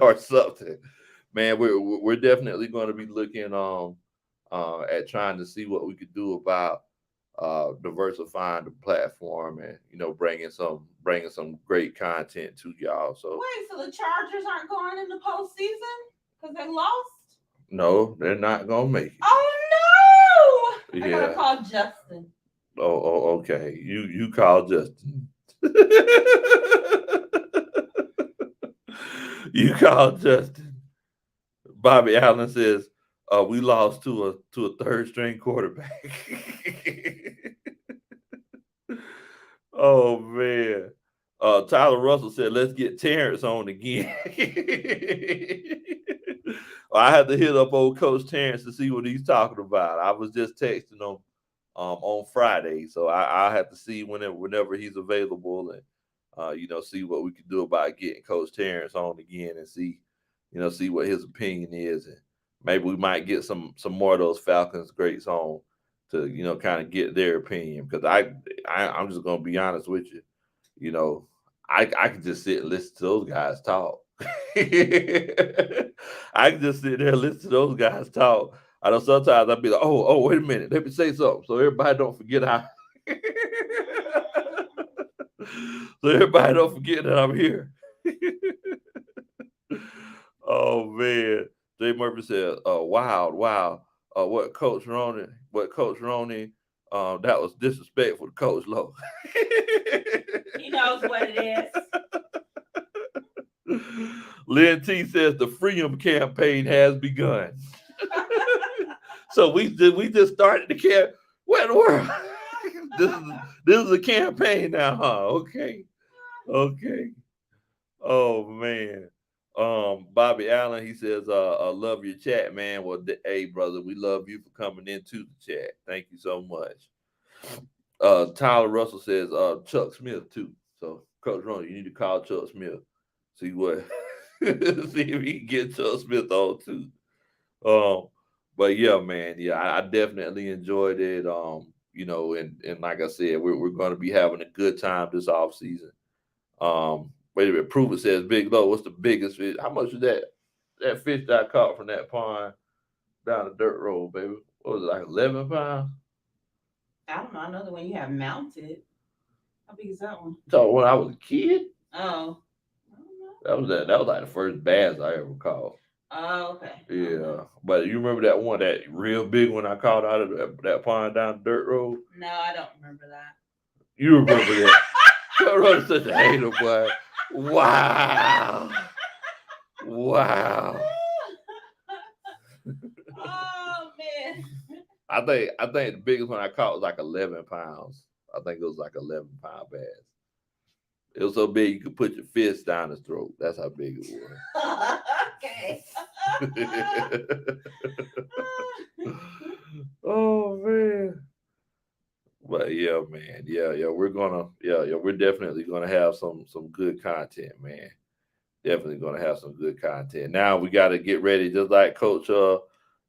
or something? Man, we're definitely going to be looking at trying to see what we could do about diversifying the platform, and bringing some great content to y'all. So Wait, so the Chargers aren't going in the postseason because they lost? no, they're not gonna make it. Oh no! I gotta Yeah. call Justin. Okay. You call Justin. You call Justin. Bobby Allen says, we lost to a third string quarterback. Oh man. Tyler Russell said, let's get Terrence on again. I had to hit up old Coach Terrence to see what he's talking about. I was just texting him on Friday, so I have to see whenever he's available, and see what we can do about getting Coach Terrence on again, and see what his opinion is, and maybe we might get some more of those Falcons greats on to kind of get their opinion, because I'm just gonna be honest with you. I can just sit and listen to those guys talk. I can just sit there and listen to those guys talk. I know sometimes I'll be like, oh, wait a minute, let me say something so everybody don't forget how. So everybody don't forget that I'm here. Oh man, Jay Murphy said, wow, what Coach Roney, that was disrespectful to Coach Lowe." He knows what it is. Lynn T says the Freedom campaign has begun. So we just started the camp. What in the world? this is a campaign now, huh? Okay. Oh man. Bobby Allen, he says, I love your chat, man. Well, hey, brother, we love you for coming into the chat. Thank you so much. Tyler Russell says, Chuck Smith too. So, Coach Ronnie, you need to call Chuck Smith. See what, see if he can get Chuck Smith on too. Um, but yeah, man, yeah, I definitely enjoyed it. And like I said, we're going to be having a good time this off season. Wait a minute, Prove It says Big Low. What's the biggest fish? How much is that fish that I caught from that pond down the dirt road, baby? What was it, like 11 pounds? I don't know. I know the one you have mounted. How big is that one? So when I was a kid, Oh. that was like the first bass I ever caught. Oh, okay. Yeah, but you remember that one, that real big one I caught out of that pond down the dirt road? No, I don't remember that. You remember that? Rhoda's such a hater, boy. Wow. Wow. Oh man. I think the biggest one I caught was like 11 pounds. I think it was like 11-pound bass. It was so big you could put your fist down his throat. That's how big it Okay. was. Oh man. But yeah, man. Yeah, we're definitely gonna have some good content, man. Definitely gonna have some good content. Now we gotta get ready, just like Coach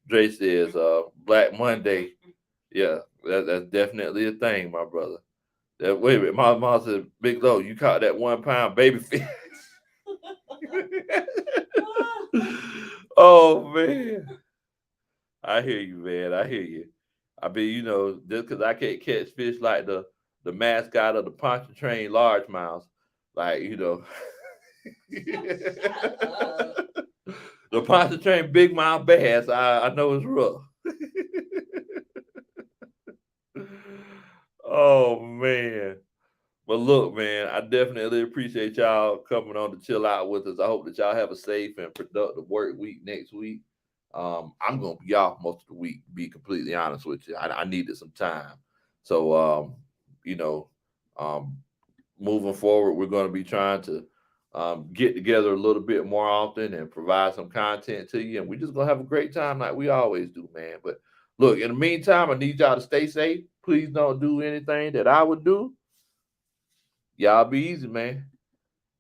Dre says, Black Monday. Yeah, that's definitely a thing, my brother. Wait a minute, my mom said, Big Low, you caught that 1 pound baby fish. Oh man. I hear you, man. I hear you. I mean, just because I can't catch fish like the mascot of the Pontchartrain largemouth, like the Pontchartrain big mouth bass, I know it's rough. Oh man. But look, man, I definitely appreciate y'all coming on to chill out with us. I hope that y'all have a safe and productive work week next week. I'm gonna be off most of the week, to be completely honest with you. I needed some time. So you know, um moving forward, we're gonna be trying to get together a little bit more often and provide some content to you. And we're just gonna have a great time like we always do, man. But look, in the meantime, I need y'all to stay safe. Please don't do anything that I would do. Y'all be easy, man.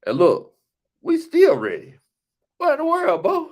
And look, we still ready. What in the world, Bo?